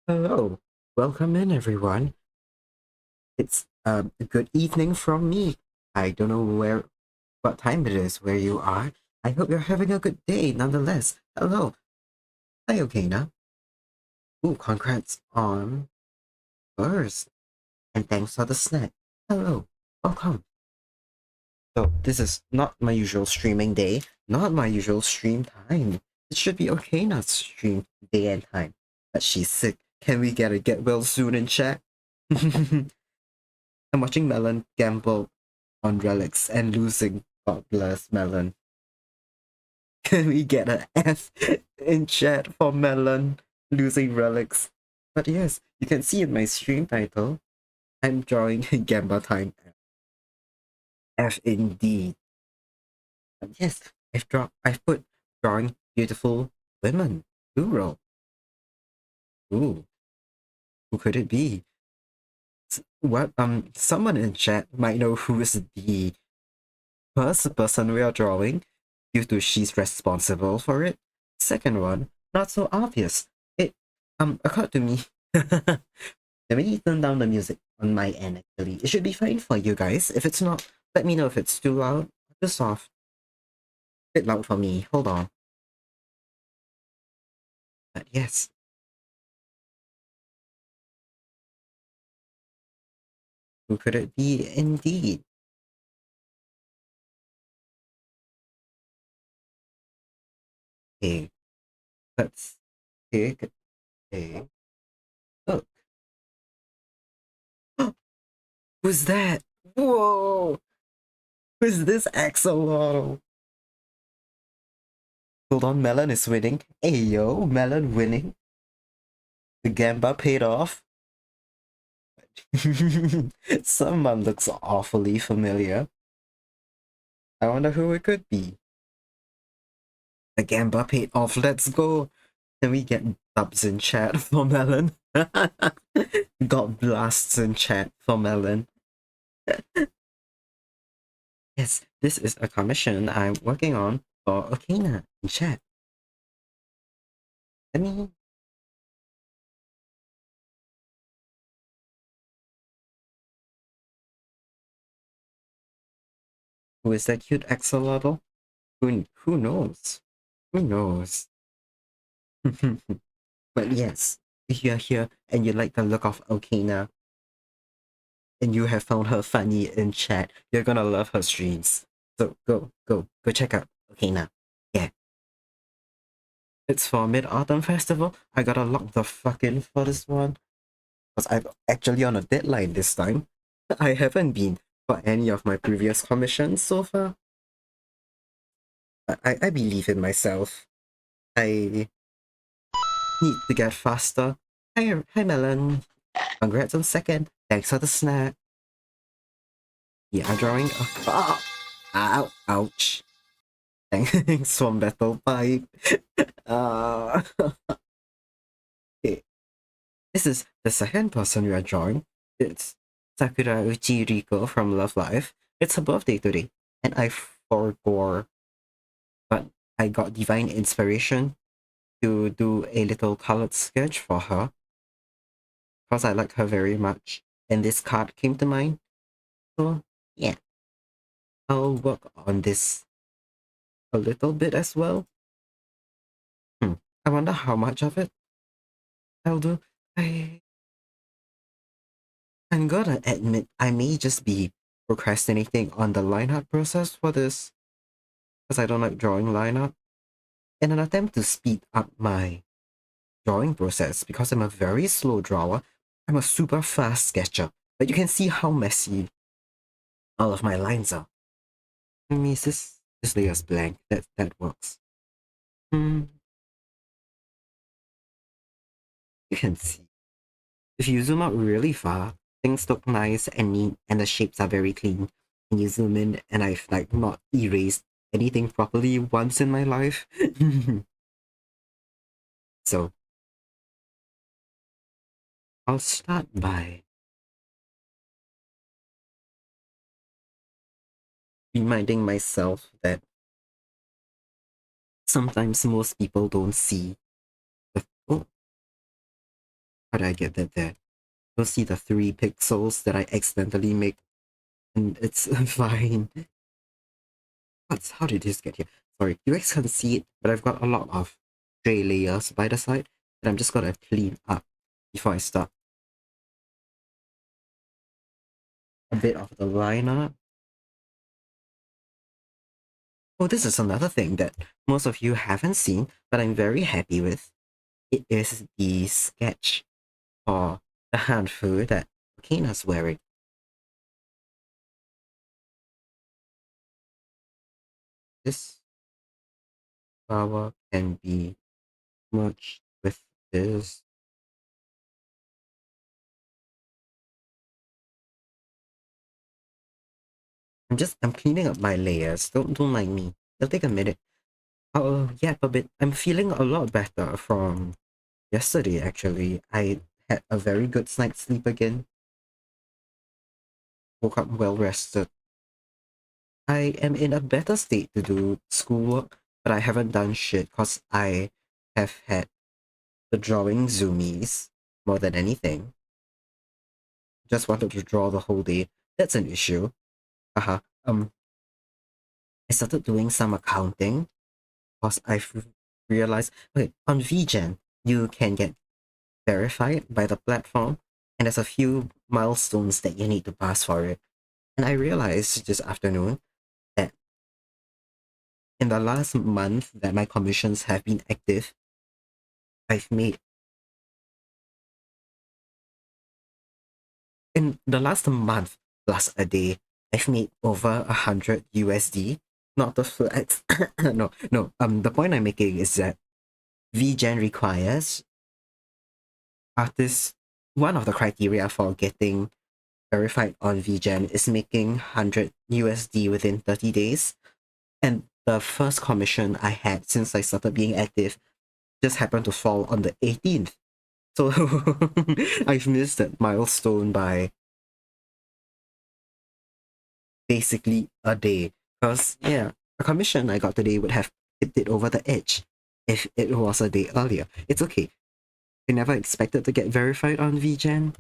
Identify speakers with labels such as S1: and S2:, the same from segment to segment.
S1: Hello, welcome in everyone. It's a good evening from me. I don't know what time it is where you are. I hope you're having a good day nonetheless. Hello, hi Ocaena. Ooh, congrats on first, and thanks for the snack. Hello, welcome. So this is not my usual streaming day, not my usual stream time. It should be Ocaena's stream day and time, but she's sick. Can we get well soon in chat? I'm watching Melon gamble on relics and losing. God bless Melon. Can we get an F in chat for Melon losing relics? But yes, you can see in my stream title, I'm drawing Gamba Time F indeed. But yes, I've put drawing beautiful women. Plural. Ooh, who could it be? What someone in chat might know who is the first person we are drawing, due to she's responsible for it. Second one, not so obvious. It occurred to me. Let me turn down the music on my end actually. It should be fine for you guys. If it's not, let me know if it's too loud or too soft. A bit loud for me. Hold on. But yes. Who could it be indeed? Okay, let's take a look. Who's that? Whoa! Who's this axolotl? Hold on, Melon is winning. Hey yo, Melon winning. The gamba paid off. Someone looks awfully familiar. I wonder who it could be. The gamba paid off. Let's go. Can we get dubs in chat for Melon? Got blasts in chat for Melon. Yes, this is a commission I'm working on for Ocaena in chat. Let me. Who is that cute axolotl? Who knows? Who knows? But yes, if you're here and you like the look of Ocaena and you have found her funny in chat, you're gonna love her streams. So go check out Ocaena. Yeah. It's for Mid-Autumn Festival. I gotta lock the fuck in for this one. Because I'm actually on a deadline this time. I haven't been for any of my previous commissions so far. But I believe in myself. I need to get faster. Hi Melon. Congrats on second. Thanks for the snack. Yeah, I'm drawing a... Ah! Ow! Ouch. Thanks for Battle Pipe. Uh, okay. This is the second person we are drawing. It's sakurauchi Riko from Love Live. It's her birthday today, and I forgot, but I got divine inspiration to do a little colored sketch for her because I like her very much, and this card came to mind. So yeah, I'll work on this a little bit as well. I wonder how much of it I'll do. I I'm gonna admit I may just be procrastinating on the line art process for this because I don't like drawing line art. In an attempt to speed up my drawing process, because I'm a very slow drawer, I'm a super fast sketcher. But you can see how messy all of my lines are. Let me this layer's blank. That works. You can see. If you zoom out really far, things look nice and neat, and the shapes are very clean. And you zoom in, and I've like not erased anything properly once in my life. So I'll start by reminding myself that sometimes most people don't see the, oh, How did I get that there? You'll see the 3 pixels that I accidentally make, and it's fine. How did this get here? Sorry, you guys can't see it, but I've got a lot of stray layers by the side that I'm just gonna clean up before I start. A bit of the liner. Oh, this is another thing that most of you haven't seen, but I'm very happy with. It is the sketch for the handful that Ocaena's wearing. This flower can be merged with this. I'm cleaning up my layers. Don't mind me. It'll take a minute. Oh yeah, but I'm feeling a lot better from yesterday actually. I had a very good night's sleep again. Woke up well rested. I am in a better state to do schoolwork, but I haven't done shit because I have had the drawing zoomies more than anything. Just wanted to draw the whole day. That's an issue. Uh-huh. I started doing some accounting because I've realized, okay, on vgen, you can get verified by the platform, and there's a few milestones that you need to pass for it. And I realized this afternoon that in the last month that my commissions have been active, I've made in the last month plus a day, I've made over 100 USD. Not the flex. No. The point I'm making is that VGen requires artists. One of the criteria for getting verified on VGen is making 100 USD within 30 days. And the first commission I had since I started being active just happened to fall on the 18th. So I've missed that milestone by basically a day. Because, yeah, a commission I got today would have hit it over the edge if it was a day earlier. It's okay. I never expected to get verified on VGen.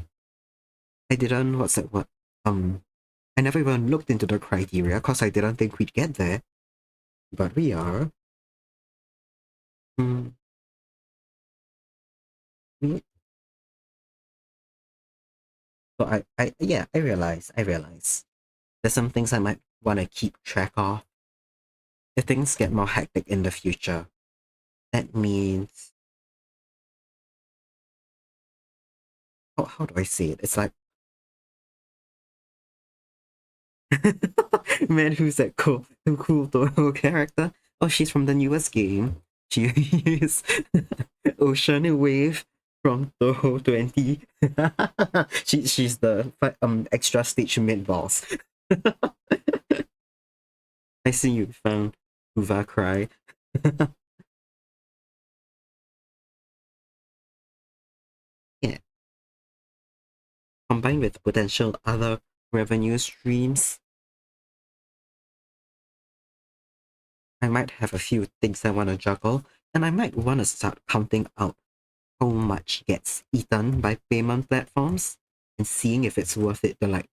S1: I didn't, what's that, what? I never even looked into the criteria because I didn't think we'd get there. But we are. Mm, we, so I realize. There's some things I might want to keep track of. If things get more hectic in the future, that means, how do I say it? It's like, man, who's that cool Toho character? Oh, she's from the newest game. She is Oceana Wave from Toho 20. She's the extra stage mid boss. I see you found Kuva cry. Yeah. Combined with potential other revenue streams, I might have a few things I want to juggle, and I might want to start counting out how much gets eaten by payment platforms and seeing if it's worth it to, like,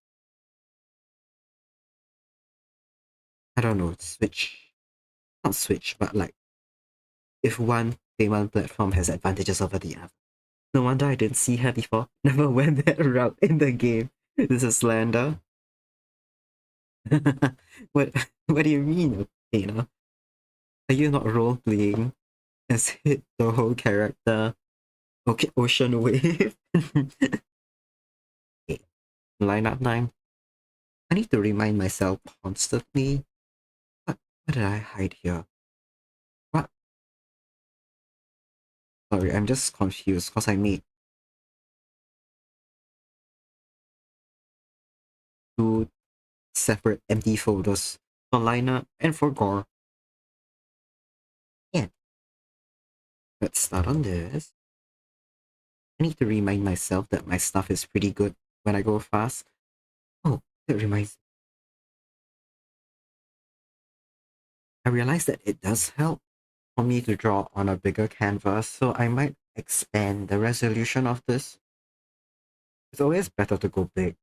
S1: I don't know, not switch, but like if one payment platform has advantages over the other. No wonder I didn't see her before. Never went that route in the game. This is slander. what what do you mean, Ocaena? Are you not role playing as hit the whole character? Okay, Ocean Wave. Okay, lineup 9. I need to remind myself constantly. What did I hide here? What? Sorry, I'm just confused because I made two separate empty folders for lineup and for gore. Yeah, let's start on this. I need to remind myself that my stuff is pretty good when I go fast. Oh, that reminds me. I realized that it does help for me to draw on a bigger canvas, so I might expand the resolution of this It's always better to go big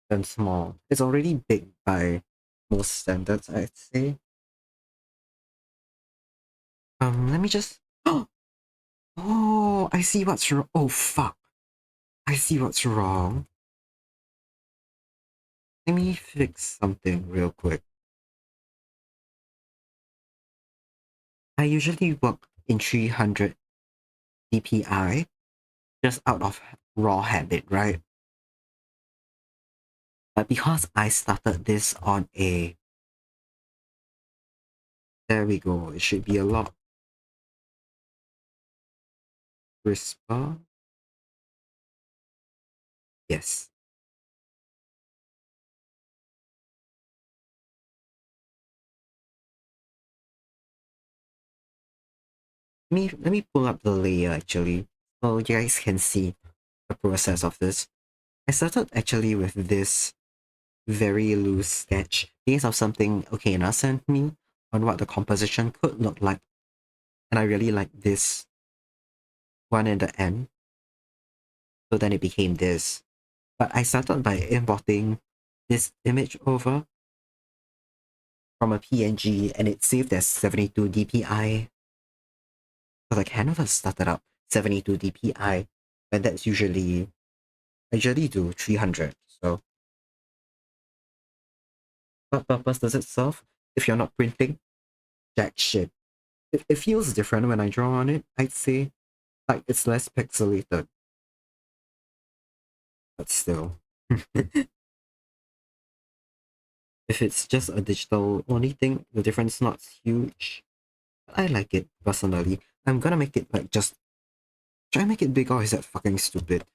S1: than small. It's already big by most standards, I'd say. Let me just. Oh, I see what's wrong. Oh, fuck. I see what's wrong. Let me fix something real quick. I usually work in 300 dpi just out of raw habit, right? But because I started this on a... There we go. It should be a lot crisper. Yes. Let me pull up the layer actually, so you guys can see the process of this. I started actually with this very loose sketch based off something Ocaena sent me on what the composition could look like. And I really like this one in the end. So then it became this. But I started by importing this image over from a PNG and it saved as 72 dpi. So the canvas started up 72 dpi, and that's usually I usually do 300. So what purpose does it serve? If you're not printing, jack shit. It feels different when I draw on it, I'd say. Like it's less pixelated. But still. If it's just a digital only thing, the difference not huge. I like it personally. I'm gonna make it like just try and make it big, or is that fucking stupid?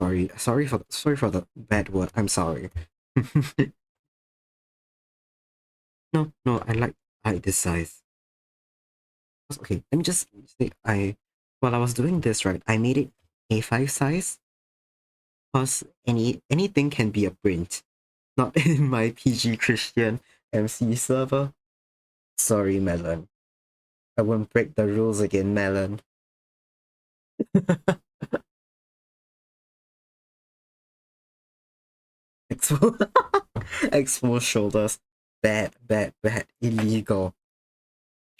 S1: Sorry for the bad word. I'm sorry. No, I like this size. Okay, let me just say while I was doing this, right, I made it A5 size because anything can be a print. Not in my PG Christian MC server. Sorry, Melon. I won't break the rules again, Melon. Expose, expose shoulders. Bad. Illegal.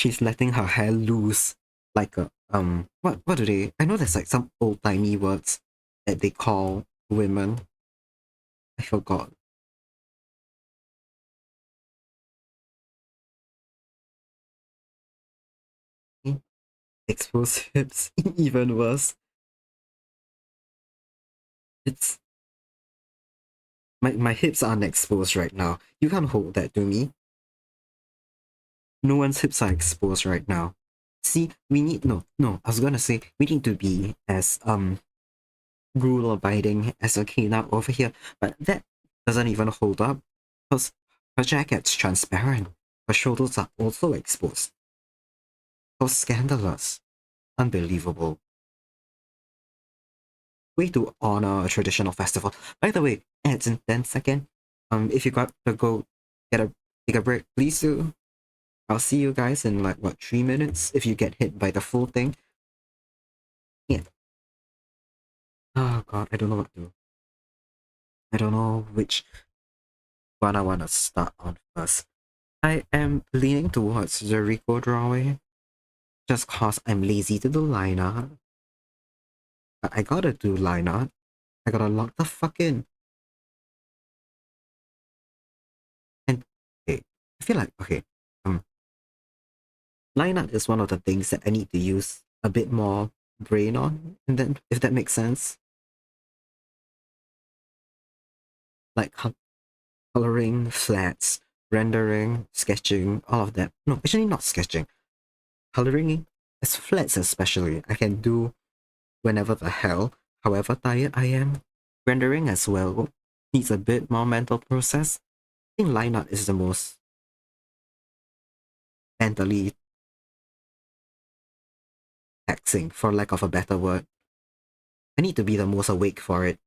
S1: She's letting her hair loose like a what do they? I know there's like some old timey words that they call women. I forgot. Exposed hips, even worse. It's my hips aren't exposed right now. You can't hold that to me. No one's hips are exposed right now. See, we need no. I was gonna say we need to be as rule abiding as Ocaena over here, but that doesn't even hold up because her jacket's transparent. Her shoulders are also exposed. So scandalous. Unbelievable. Way to honor a traditional festival. By the way, ads in 10 seconds. If you got to go get a take a break, please do. I'll see you guys in like what 3 minutes if you get hit by the full thing. Yeah. Oh god, I don't know what to do. I don't know which one I wanna start on first. I am leaning towards the riko drawing just cause I'm lazy to do line art. But I gotta do line art. I gotta lock the fuck in. And okay, I feel like okay, line art is one of the things that I need to use a bit more brain on, and then if that makes sense. Like coloring, flats, rendering, sketching, all of that. No, actually not sketching. Coloring, as flats especially, I can do whenever the hell, however tired I am. Rendering as well needs a bit more mental process. I think line art is the most mentally taxing, for lack of a better word. I need to be the most awake for it.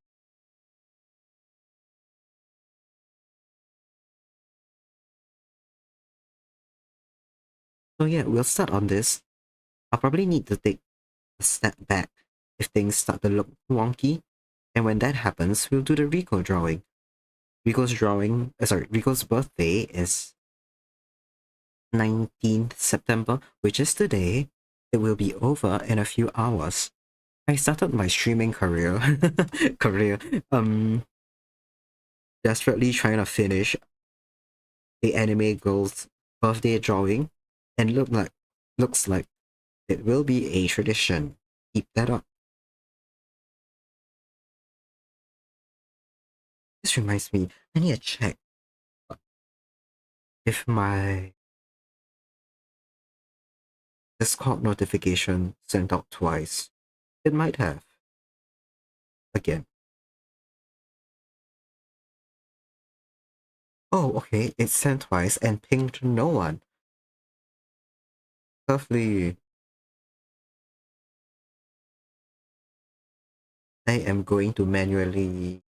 S1: So yeah, we'll start on this. I'll probably need to take a step back if things start to look wonky. And when that happens, we'll do the Riko drawing. Riko's birthday is 19th September, which is today. It will be over in a few hours. I started my streaming career, um, desperately trying to finish the anime girl's birthday drawing, and looks like it will be a tradition. Keep that up. This reminds me, I need to check if my Discord notification sent out twice. It might have. Again. Oh, okay, it sent twice and pinged no one. Lovely. I am going to manually...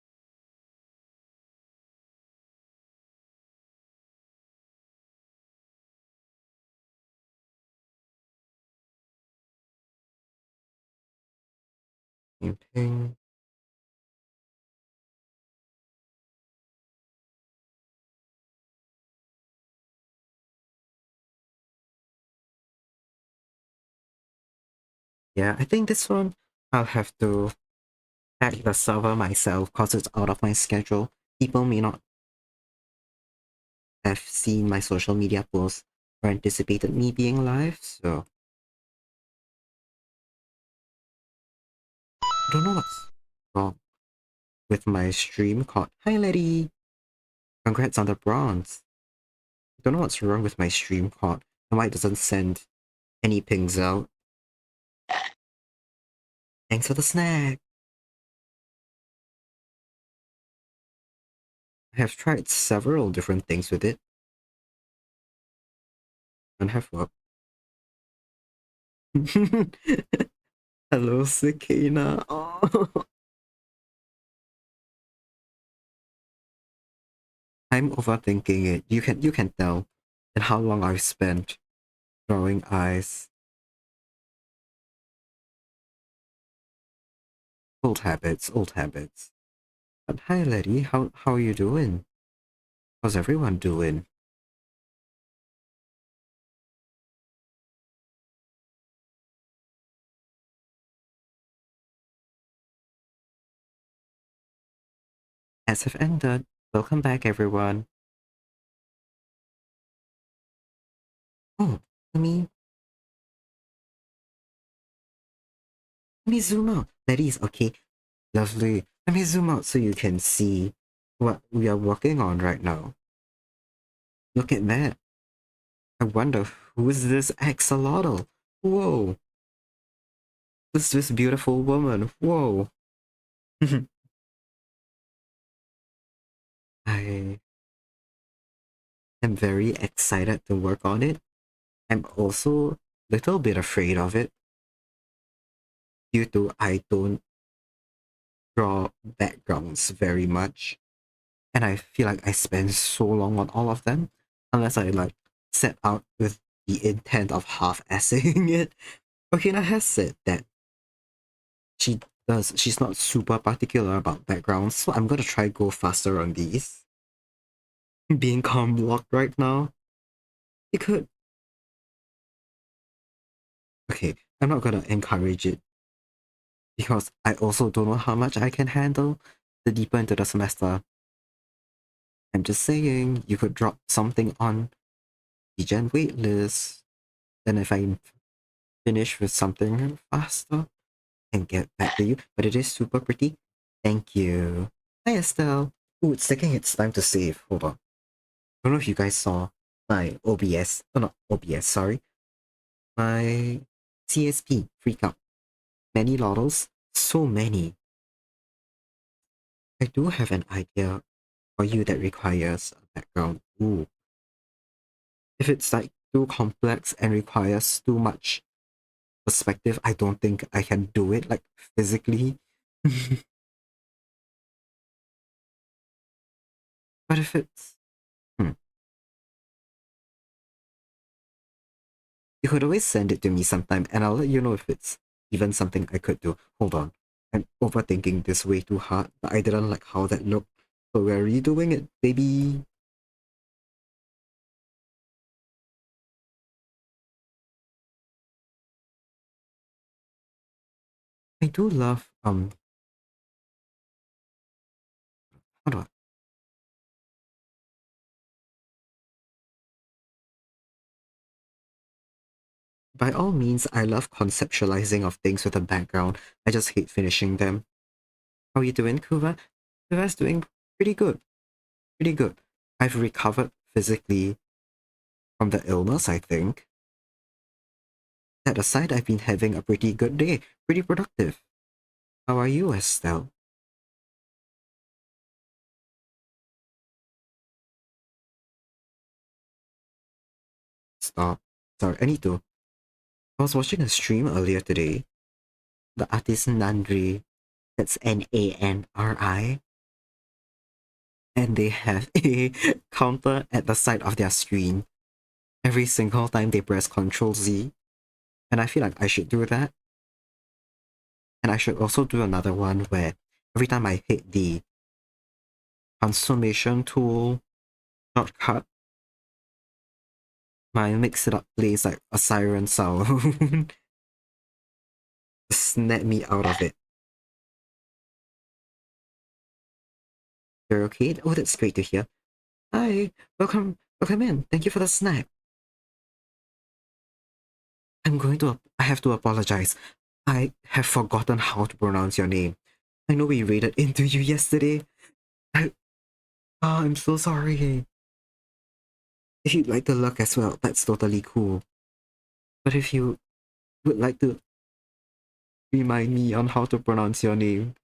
S1: ping. Yeah, I think this one I'll have to hack the server myself because it's out of my schedule. People may not have seen my social media posts or anticipated me being live, so I don't know what's wrong with my stream called Hi Letty! Congrats on the bronze. I don't know what's wrong with my stream called and why it doesn't send any pings out. Thanks for the snack! I have tried several different things with it and have worked. Hello, Ocaena. Oh. I'm overthinking it. You can tell and how long I've spent drawing eyes. Old habits, old habits. But hi, lady. How are you doing? How's everyone doing? As have ended. Welcome back, everyone. Oh, let me zoom out. Ladies, okay, lovely. Let me zoom out so you can see what we are working on right now. Look at that. I wonder who's this axolotl? Whoa. Who's this beautiful woman? Whoa. I am very excited to work on it. I'm also a little bit afraid of it due to I don't draw backgrounds very much. And I feel like I spend so long on all of them unless I like set out with the intent of half-assing it. Ocaena has said that she's not super particular about backgrounds, so I'm gonna try go faster on these. Being com blocked right now. It could. Okay, I'm not gonna encourage it because I also don't know how much I can handle the deeper into the semester. I'm just saying you could drop something on the gen waitlist. Then if I finish with something faster and get back to you. But it is super pretty. Thank you. Hi Estelle. Ooh, it's taking its time to save. Hold on. I don't know if you guys saw my OBS. Oh, not OBS, sorry. My CSP freak out. Many lottos. So many. I do have an idea for you that requires a background. Ooh. If it's like too complex and requires too much perspective, I don't think I can do it like physically. But if it's you could always send it to me sometime and I'll let you know if it's even something I could do. Hold on. I'm overthinking this way too hard, but I didn't like how that looked. So we're redoing it, baby. I do love how do I by all means I love conceptualizing of things with a background. I just hate finishing them. How are you doing, Kuva? Kuva's doing pretty good. Pretty good. I've recovered physically from the illness, I think. That aside, I've been having a pretty good day. Pretty productive. How are you, Estelle? Stop. Sorry, I need to. I was watching a stream earlier today. The artist Nandri, that's Nanri, and they have a counter at the side of their screen every single time they press Ctrl Z. And I feel like I should do that. And I should also do another one where every time I hit the transformation tool shortcut, my mix it up plays like a siren sound. Snap me out of it. You're okay? Oh, that's great to hear. Hi, welcome in. Thank you for the snap. I have to apologize. I have forgotten how to pronounce your name. I know we raided into you yesterday. I, I'm so sorry. If you'd like to look as well, that's totally cool. But if you would like to remind me on how to pronounce your name,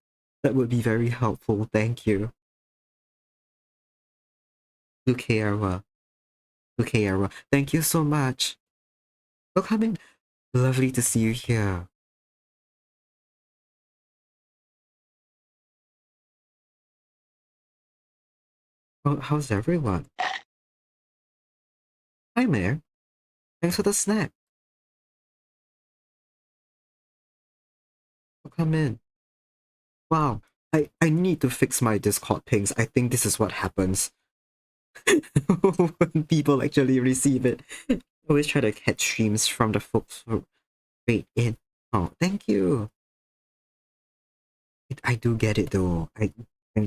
S1: that would be very helpful. Thank you. Lukeara. Lukeara. Thank you so much. Welcome in. Lovely to see you here. How's everyone? Hi, Mayor. Thanks for the snap. Welcome in. Wow. I need to fix my Discord pings. I think this is what happens when people actually receive it. I always try to catch streams from the folks who rate in. Oh, thank you. I do get it though. I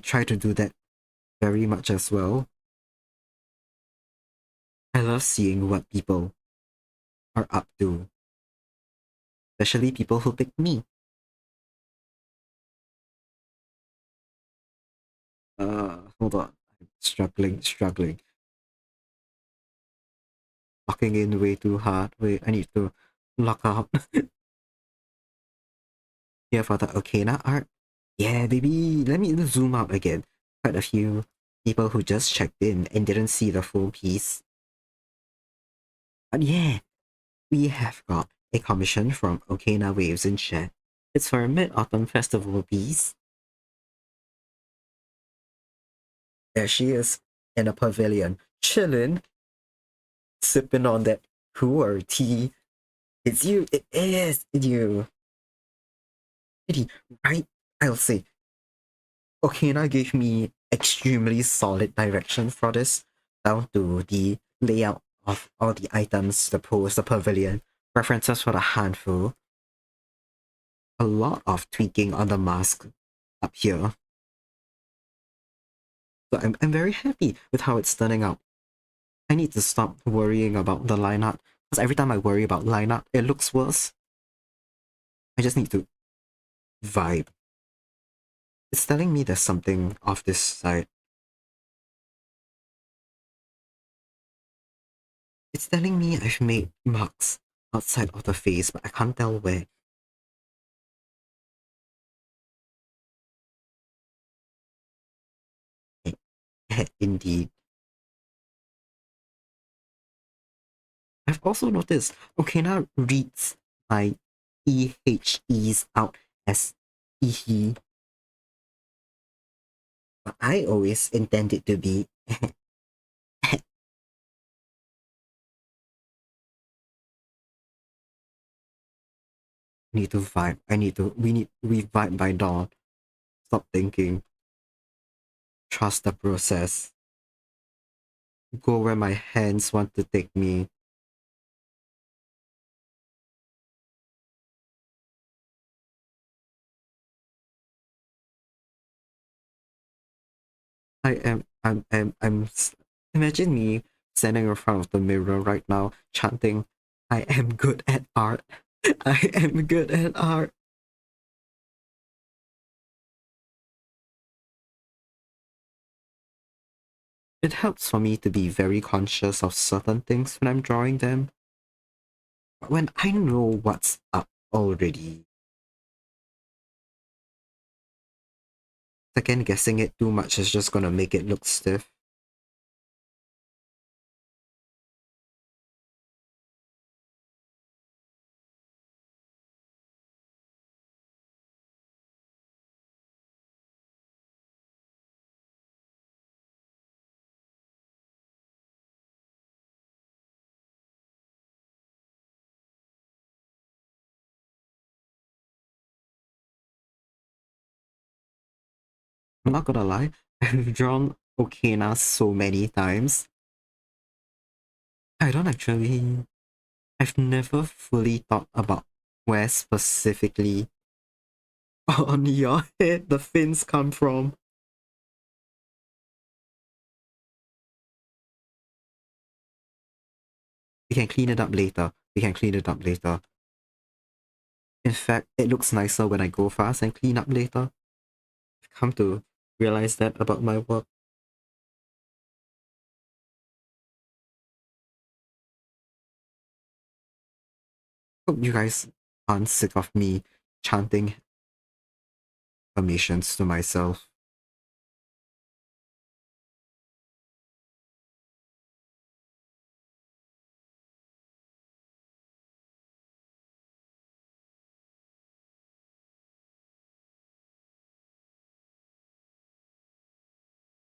S1: try to do that very much as well. I love seeing what people are up to, especially people who pick me. Hold on. I'm struggling. Locking in way too hard. Wait, I need to lock out. Here for the Ocaena art. Yeah, baby. Let me zoom out again. Quite a few people who just checked in and didn't see the full piece. But yeah, we have got a commission from Ocaena Waves in chat. It's for a Mid-Autumn Festival piece. There she is in a pavilion, chilling, sipping on that cooler tea. It's you. It is you. Pretty, right? I'll say. Ocaena gave me extremely solid direction for this, down to the layout of all the items, the pose, the pavilion, references for the handful, a lot of tweaking on the mask up here. So I'm very happy with how it's turning out. I need to stop worrying about the line art, because every time I worry about line art, it looks worse. I just need to vibe. It's telling me there's something off this side. It's telling me I've made marks outside of the face, but I can't tell where. Indeed. I've also noticed Okina reads my EHEs out as EHE, but I always intend it to be Need to vibe. We vibe by dawn. Stop thinking. Trust the process. Go where my hands want to take me. Imagine me standing in front of the mirror right now, chanting, I am good at art. I am good at art. It helps for me to be very conscious of certain things when I'm drawing them. But when I know what's up already, second guessing it too much is just gonna make it look stiff. I'm not gonna lie, I've drawn Ocaena so many times. I don't actually. I've never fully thought about where specifically on your head the fins come from. We can clean it up later. We can clean it up later. In fact, it looks nicer when I go fast and clean up later. I've come to realize that about my work. Hope you guys aren't sick of me chanting affirmations to myself.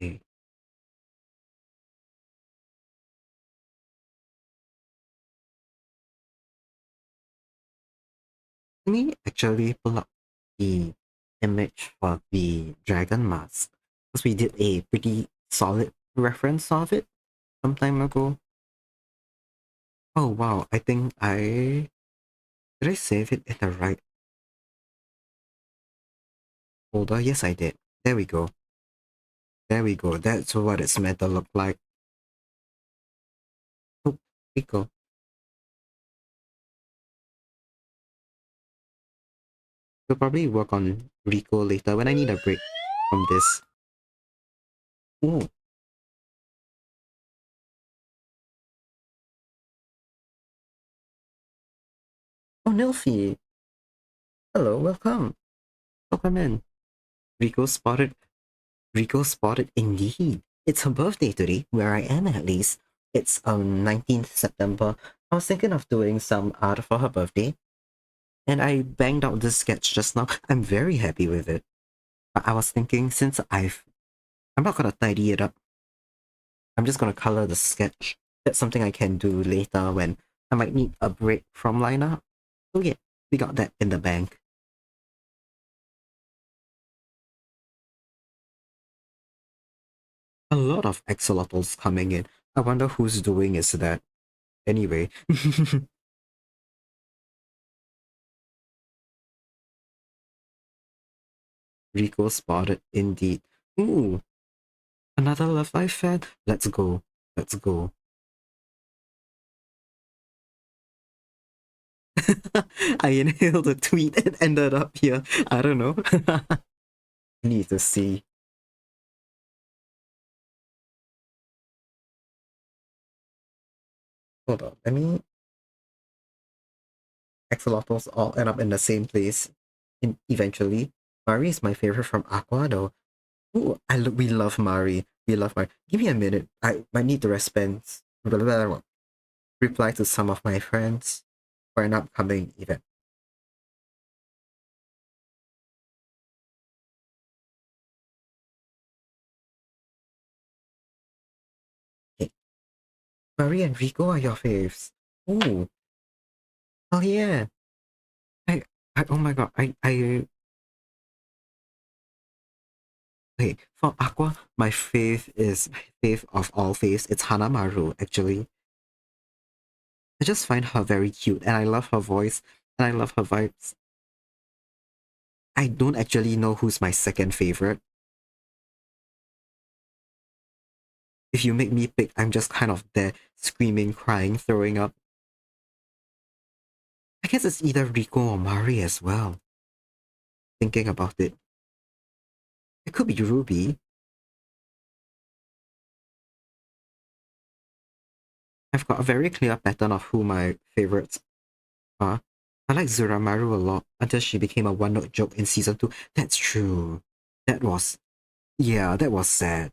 S1: Okay. Let me actually pull up the image for the dragon mask, because we did a pretty solid reference of it some time ago. Oh wow, I think did I save it in the right folder? Yes, I did. There we go. There we go. That's what it's meant to look like. Oh, Rico. We'll probably work on Rico later when I need a break from this. Oh, oh, Nilfi. Hello, welcome. Welcome in. Rico spotted. Rico spotted indeed. It's her birthday today, where I am at least. It's 19th September. I was thinking of doing some art for her birthday, and I banged out this sketch just now. I'm very happy with it. But I was thinking, I'm not gonna tidy it up. I'm just gonna color the sketch. That's something I can do later when I might need a break from line art. So yeah, we got that in the bank. A lot of axolotls coming in. I wonder who's doing is that. Anyway. Rico spotted indeed. Ooh, another Love Life fan? Let's go. Let's go. I inhaled a tweet and ended up here. I don't know. Need to see. Hold on. Let me. Axolotls all end up in the same place. Eventually. Mari is my favorite from Aqua though. Ooh, we love Mari. We love Mari. Give me a minute. I might need to reply to some of my friends for an upcoming event. Okay. Mari and Rico are your faves. Ooh, oh yeah. Oh my god, wait, for Aqua, my fave of all faves, it's Hanamaru, actually. I just find her very cute, and I love her voice, and I love her vibes. I don't actually know who's my second favorite. If you make me pick, I'm just kind of there, screaming, crying, throwing up. I guess it's either Riko or Mari as well, thinking about it. It could be Ruby. I've got a very clear pattern of who my favorites are. I like Zuramaru a lot until she became a one-note joke in season 2. That's true. That was, yeah, that was sad.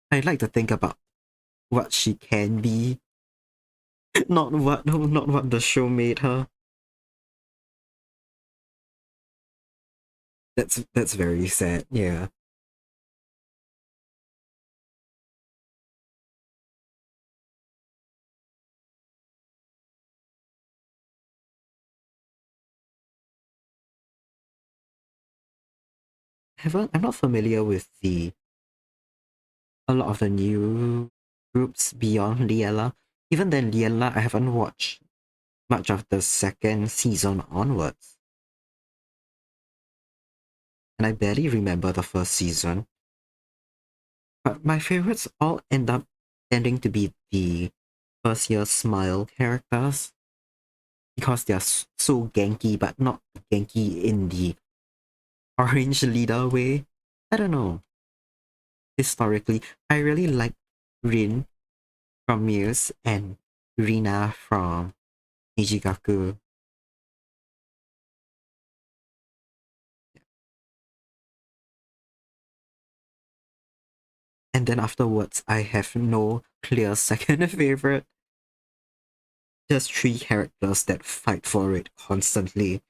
S1: I like to think about what she can be, not what the show made her. That's very sad. Yeah. I'm not familiar with the a lot of the new groups beyond Liella. Even then, Liella, I haven't watched much of the second season onwards, and I barely remember the first season. But my favorites all end up tending to be the first year Smile characters because they're so ganky, but not ganky in the orange leader way. I don't know. Historically, I really like Rin from Muse and Rina from Nijigaku. And then afterwards, I have no clear second favorite. Just three characters that fight for it constantly.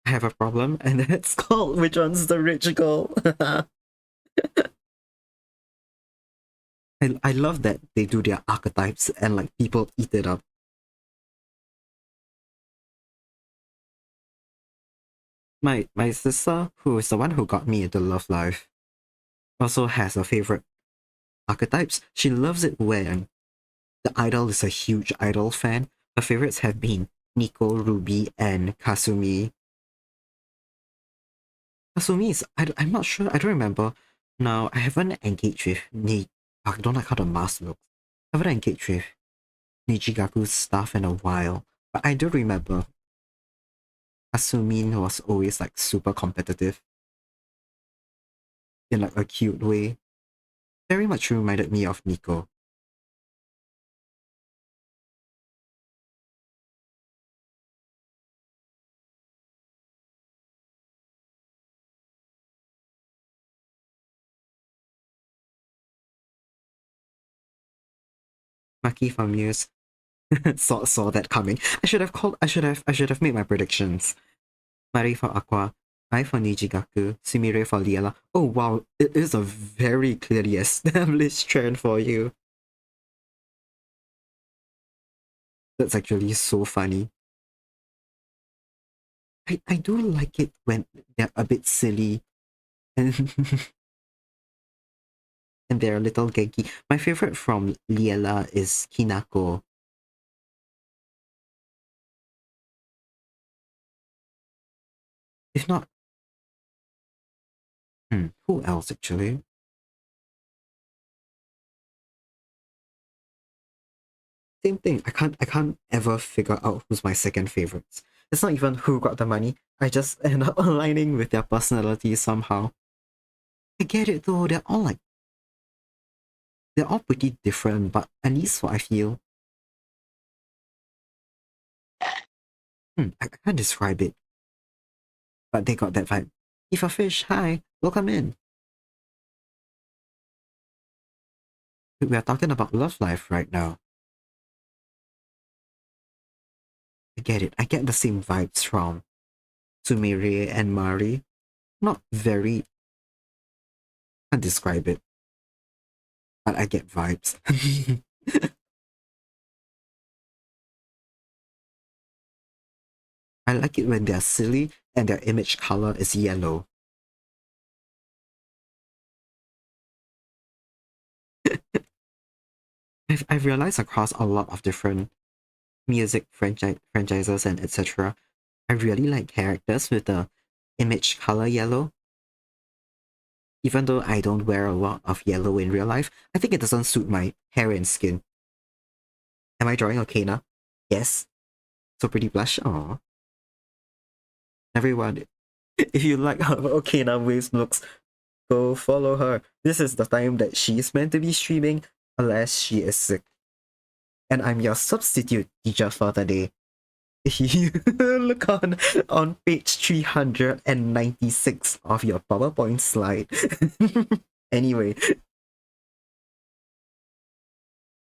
S1: I have a problem, and it's called which one's the rich girl? I love that they do their archetypes and like people eat it up. My sister, who is the one who got me into Love Life, also has a favorite archetypes. She loves it when the idol is a huge idol fan. Her favorites have been Nico, Ruby, and Kasumi. Kasumi is I'm not sure. I don't remember. Now I haven't engaged with I don't like how the mask looks. I haven't engaged with Nijigaku's stuff in a while, but I do remember Kasumi was always like super competitive in like a cute way. Very much reminded me of Nico. Maki from Muse saw that coming. I should have made my predictions. Mari for Aqua, Mai for Nijigaku, Sumire for Liela. Oh wow, it is a very clearly established trend for you. That's actually so funny. I do like it when they're a bit silly and and they're a little ganky. My favorite from Liela is Kinako. If not, who else actually? Same thing. I can't ever figure out who's my second favorites. It's not even who got the money. I just end up aligning with their personality somehow. I get it though. They're all pretty different, but at least what I feel, I can't describe it, but they got that vibe. If a fish, hi, welcome in. We are talking about love life right now. I get it. I get the same vibes from Sumire and Mari. Not very, can't describe it, but I get vibes. I like it when they're silly and their image color is yellow. I've realized across a lot of different music franchises and etc. I really like characters with the image color yellow. Even though I don't wear a lot of yellow in real life, I think it doesn't suit my hair and skin. Am I drawing Ocaena? Yes. So pretty blush. Aww. Everyone, if you like how Ocaena Wavez looks, go follow her. This is the time that she's meant to be streaming, unless she is sick. And I'm your substitute teacher for the day. If you look on page 396 of your PowerPoint slide. Anyway,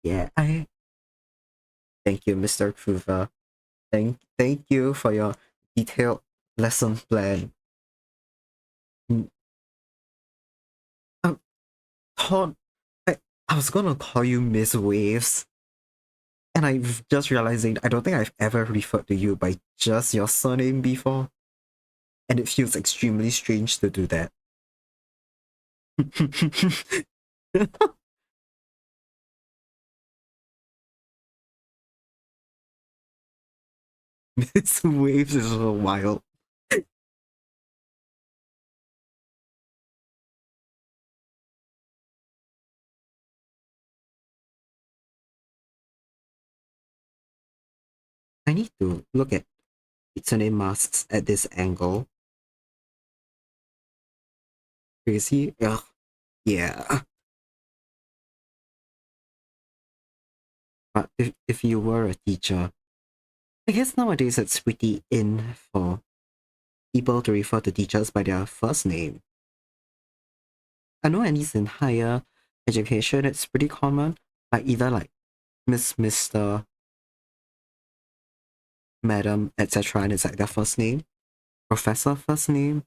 S1: yeah, I thank you, Mr. Kuva. Thank you for your detailed lesson plan. Um, Todd, I was gonna call you Miss Waves, and I've just realizing I don't think I've ever referred to you by just your surname before, and it feels extremely strange to do that. Miss Waves is so wild. I need to look at Kitsune masks at this angle. Crazy? Ugh. Yeah. But if you were a teacher, I guess nowadays it's pretty in for people to refer to teachers by their first name. I know at least in higher education it's pretty common. Like either like Miss, Mr, Madam, etc. and it's like their first name. Professor first name.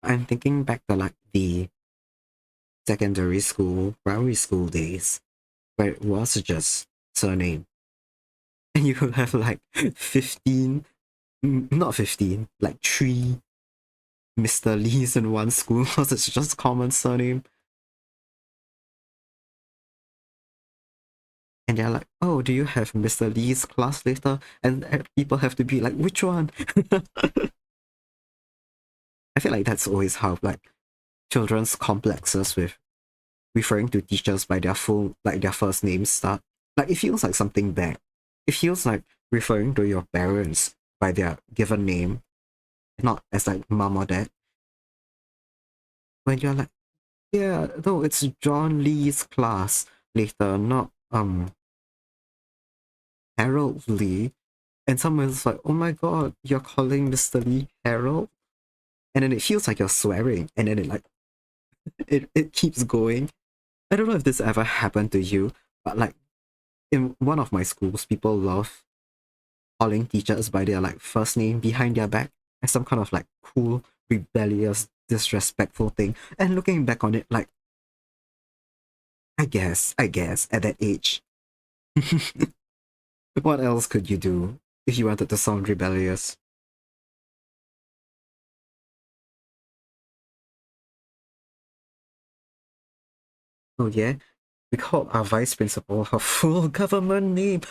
S1: I'm thinking back to like the secondary school, primary school days, where it was just surname. And you could have like 15, not 15, like 3 Mr. Lees in one school because it's just common surname. And they're like, oh, do you have Mr. Lee's class later? And people have to be like, which one? I feel like that's always how like children's complexes with referring to teachers by their full, like their first names start. Like it feels like something bad. It feels like referring to your parents by their given name, not as like mom or dad. When you're like, yeah, no, it's John Lee's class later, not Harold Lee. And someone's like, oh my god, you're calling Mr. Lee Harold? And then it feels like you're swearing, and then it like it keeps going. I don't know if this ever happened to you, but like in one of my schools, people love calling teachers by their like first name behind their back as some kind of like cool, rebellious, disrespectful thing. And looking back on it, like I guess at that age, what else could you do if you wanted to sound rebellious? Oh yeah, we called our vice principal her full government name.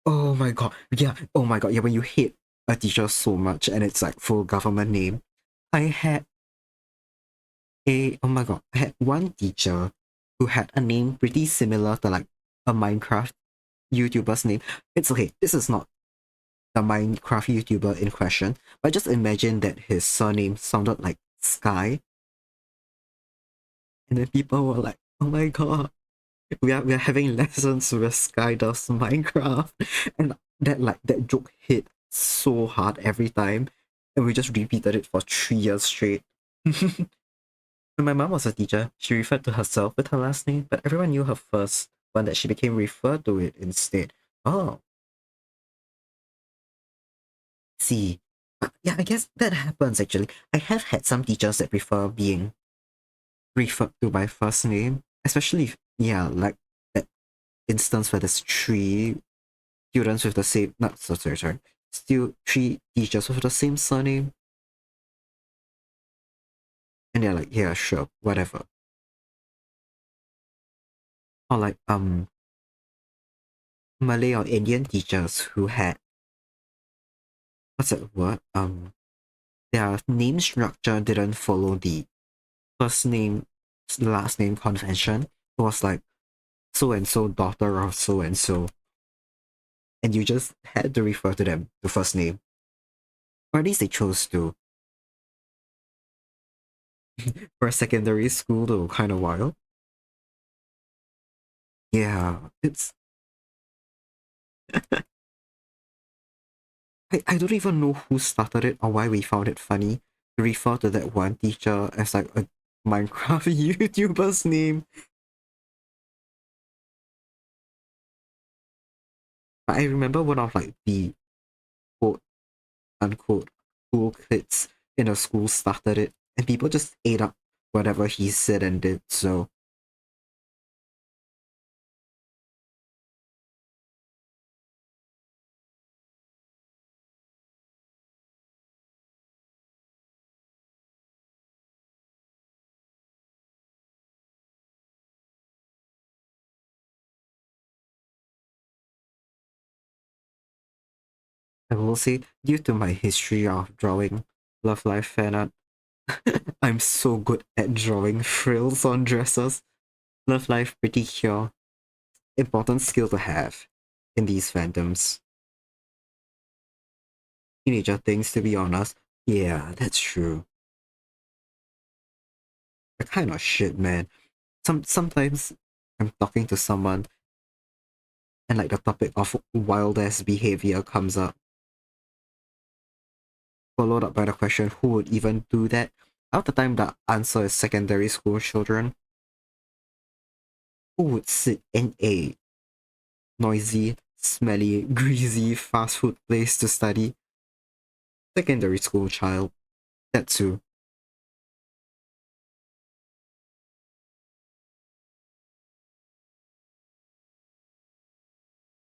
S1: Oh my god, yeah. Oh my god, yeah. When you hate a teacher so much and it's like full government name, I had oh my god, I had one teacher who had a name pretty similar to like a Minecraft YouTuber's name. It's okay. This is not the Minecraft YouTuber in question, but just imagine that his surname sounded like Sky, and then people were like, "Oh my god, we are having lessons with Sky does Minecraft," and that joke hit so hard every time, and we just repeated it for 3 years straight. When my mom was a teacher, she referred to herself with her last name, but everyone knew her first one that she became referred to it instead. Oh, see. Yeah, I guess that happens actually. I have had some teachers that prefer being referred to by first name, especially if, yeah, like that instance where there's 3 students with the same, not so sorry, sorry, still three teachers with the same surname. And they're like, yeah, sure, whatever. Or like Malay or Indian teachers who had what's that word? Their name structure didn't follow the first name last name convention. It was like so and so daughter of so and so. And you just had to refer to them to first name. Or at least they chose to. For secondary school though, kinda wild. Yeah, it's I don't even know who started it or why we found it funny to refer to that one teacher as like a Minecraft YouTuber's name. But I remember one of like the quote unquote cool kids in a school started it, and people just ate up whatever he said and did. So I will say, due to my history of drawing Love Life fan art, I'm so good at drawing frills on dresses. Love Life pretty cure. Important skill to have in these fandoms. Teenager things, to be honest. Yeah, that's true. The kind of shit, man. Sometimes I'm talking to someone and like the topic of wild ass behavior comes up, followed up by the question, who would even do that? Half the time the answer is secondary school children. Who would sit in a noisy, smelly, greasy fast food place to study? Secondary school child. That too.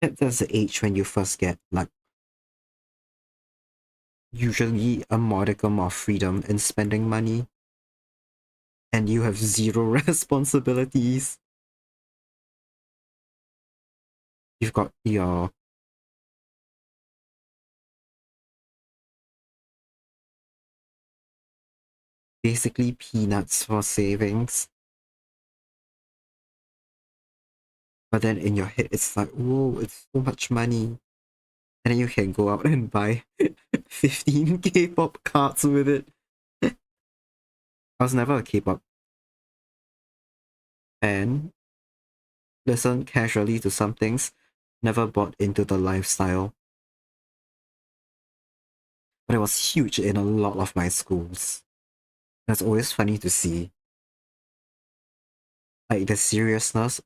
S1: That's the age when you first get like usually a modicum of freedom in spending money, and you have zero responsibilities. You've got your basically peanuts for savings, but then in your head it's like, whoa, it's so much money. And then you can go out and buy 15 K-pop cards with it. I was never a K-pop fan. Listened casually to some things, never bought into the lifestyle. But it was huge in a lot of my schools. It's always funny to see like the seriousness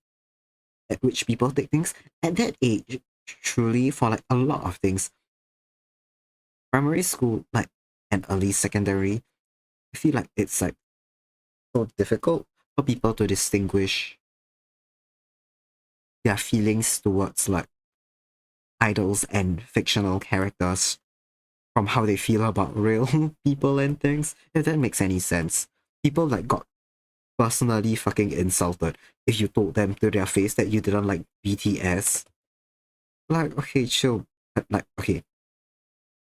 S1: at which people take things at that age. Truly, for like a lot of things, primary school, like and early secondary, I feel like it's like so difficult for people to distinguish their feelings towards like idols and fictional characters from how they feel about real people and things. If that makes any sense. People like got personally fucking insulted if you told them to their face that you didn't like BTS. Like, okay, chill. But like, okay.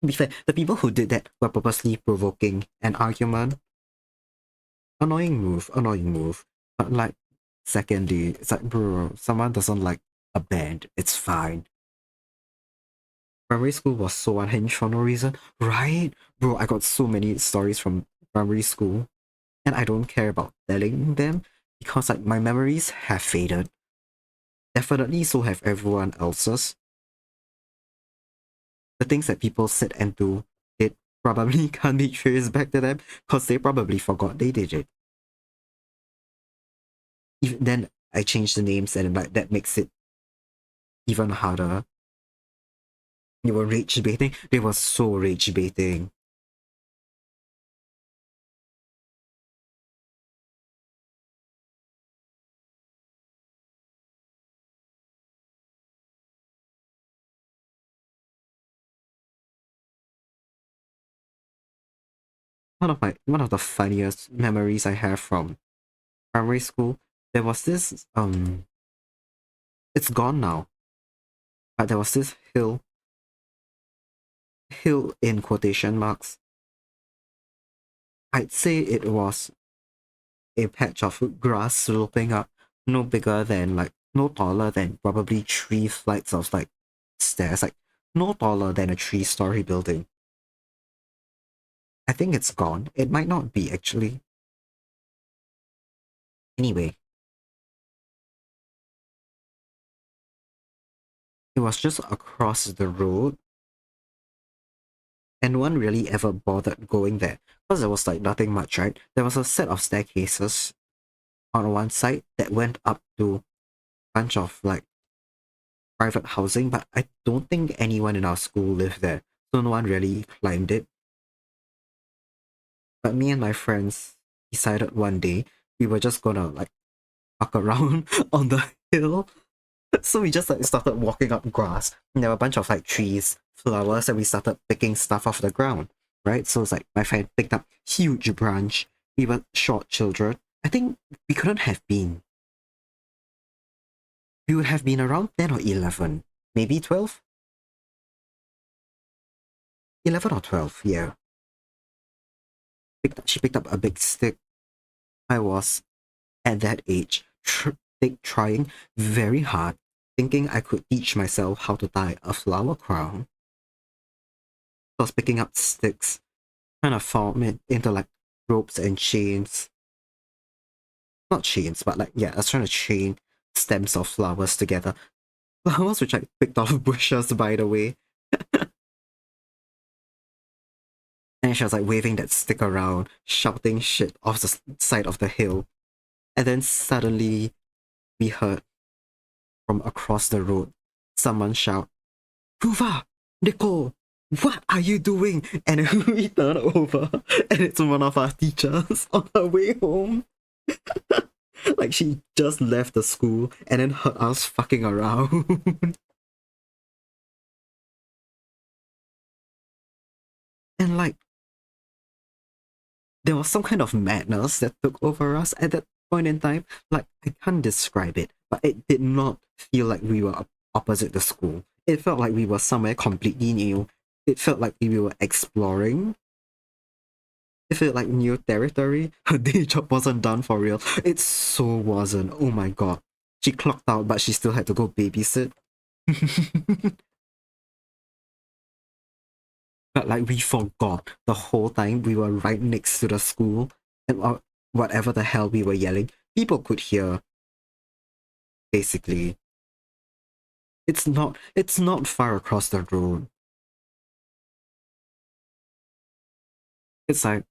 S1: To be fair, the people who did that were purposely provoking an argument. Annoying move, annoying move. But like, secondly, it's like, bro, someone doesn't like a band, it's fine. Primary school was so unhinged for no reason, right? Bro, I got so many stories from primary school, and I don't care about telling them because like my memories have faded. Definitely so have everyone else's. The things that people said and do, it probably can't be traced back to them because they probably forgot they did it. Even then, I changed the names and like that makes it even harder. They were rage baiting. They were so rage baiting. one of the funniest memories I have from primary school. There was this it's gone now, but there was this hill in quotation marks. I'd say it was a patch of grass sloping up, no bigger than like no taller than probably 3 flights of like stairs, like no taller than a 3-story building. I think it's gone. It might not be actually. Anyway, it was just across the road, and no one really ever bothered going there because there was like nothing much, right? There was a set of staircases on one side that went up to a bunch of like private housing, but I don't think anyone in our school lived there, so no one really climbed it. But me and my friends decided one day we were just gonna like walk around on the hill. So we just like started walking up grass, and there were a bunch of like trees, flowers, and we started picking stuff off the ground, right? So it's like my friend picked up huge branch. We were short children. I think we couldn't have been. We would have been around 10 or 11, maybe 12. 11 or 12, yeah. She picked up a big stick. I was at that age trying very hard, thinking I could teach myself how to tie a flower crown. I was picking up sticks, trying to form it into like ropes and chains. Not chains, but like, yeah, I was trying to chain stems of flowers together. Flowers which I picked off bushes, by the way. And she was like waving that stick around, shouting shit off the side of the hill. And then suddenly we heard from across the road someone shout, Kuva! Nicole! What are you doing? And we turn over and it's one of our teachers on her way home. Like she just left the school and then heard us fucking around. And like there was some kind of madness that took over us at that point in time. Like I can't describe it, but it did not feel like we were opposite the school. It felt like we were somewhere completely new. It felt like we were exploring. It felt like new territory. Her day job wasn't done for real. It so wasn't. Oh my god. She clocked out, but she still had to go babysit. But like we forgot the whole time we were right next to the school, and whatever the hell we were yelling, people could hear. Basically, it's not far across the road. It's like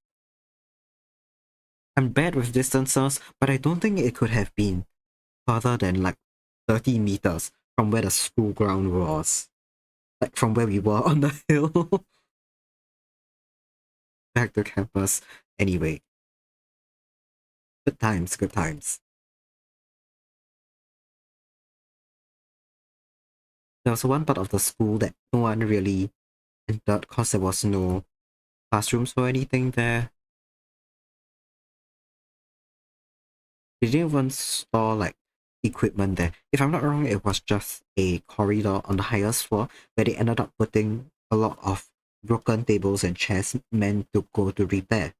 S1: I'm bad with distances, but I don't think it could have been further than like 30 meters from where the school ground was. Like from where we were on the hill. Back to campus. Anyway, good times, good times. There was one part of the school that no one really entered because there was no classrooms or anything there. They didn't even store like equipment there. If I'm not wrong, it was just a corridor on the highest floor where they ended up putting a lot of broken tables and chairs meant to go to repair.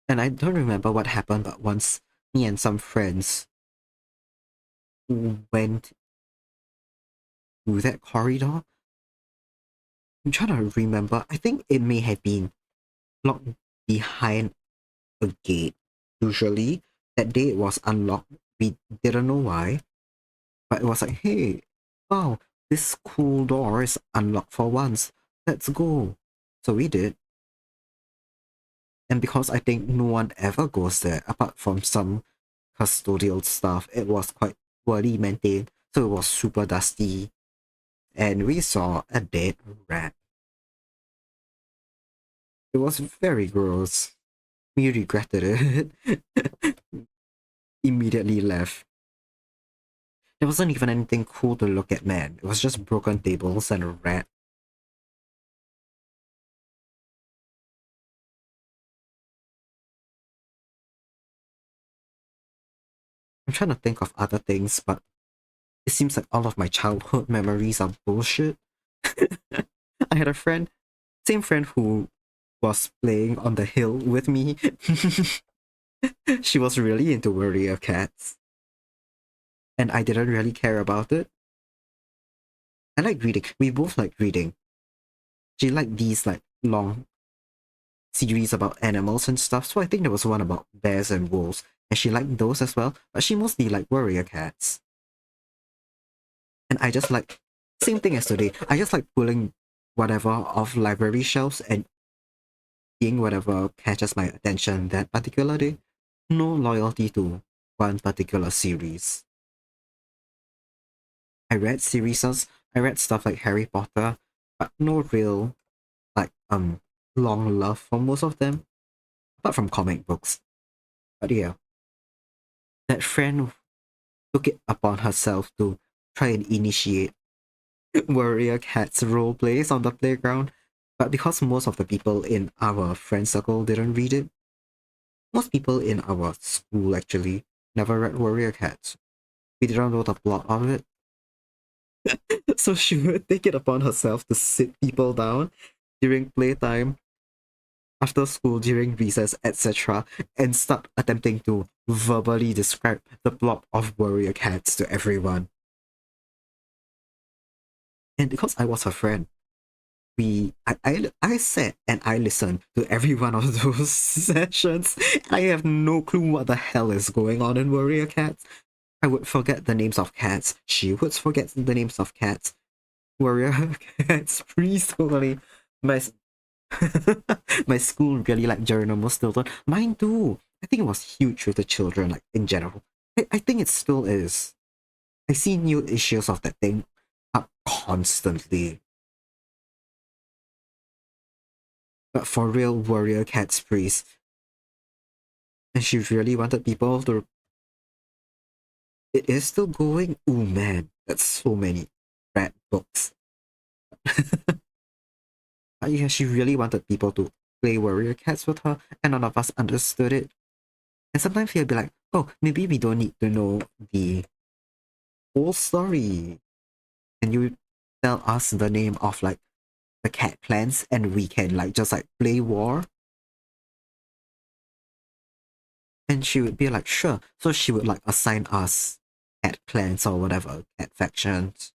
S1: And I don't remember what happened, but once me and some friends went through that corridor, I'm trying to remember. I think it may have been locked behind a gate. Usually, that day it was unlocked. We didn't know why, but it was like, hey, wow, this cool door is unlocked for once. Let's go. So we did. And because I think no one ever goes there apart from some custodial staff, it was quite poorly maintained. So it was super dusty. And we saw a dead rat. It was very gross. We regretted it. Immediately left. There wasn't even anything cool to look at, man. It was just broken tables and a rat. I'm trying to think of other things, but it seems like all of my childhood memories are bullshit. I had a friend, same friend who was playing on the hill with me. She was really into warrior cats, and I didn't really care about it. I like reading. We both like reading. She liked these like long series about animals and stuff, so I think there was one about bears and wolves, and she liked those as well, but she mostly liked warrior cats. And I just like, same thing as today, I just like pulling whatever off library shelves and seeing whatever catches my attention that particular day. No loyalty to one particular series. I read series, I read stuff like Harry Potter, but no real like long love for most of them, apart from comic books. But yeah, that friend took it upon herself to try and initiate warrior cats role plays on the playground. But because most of the people in our friend circle didn't read it, most people in our school actually never read warrior cats. We didn't know the plot of it. So she would take it upon herself to sit people down during playtime, after school, during recess, etc., and start attempting to verbally describe the plot of warrior cats to everyone. And because I was her friend, I sat and I listened to every one of those sessions. I have no clue what the hell is going on in warrior cats. I would forget the names of cats. She would forget the names of cats. Warrior cats, please totally. My my school really liked Geronimo Stilton. Mine too. I think it was huge with the children, like in general. I think it still is. I see new issues of that thing up constantly. But for real, warrior cat sprees. And she really wanted people to. It is still going. Ooh man, that's so many red books. Yeah, she really wanted people to play warrior cats with her, and none of us understood it. And sometimes she'll be like, "Oh, maybe we don't need to know the whole story. And you tell us the name of like the cat clans, and we can like just like play war." And she would be like, "Sure." So she would like assign us cat clans or whatever, cat factions.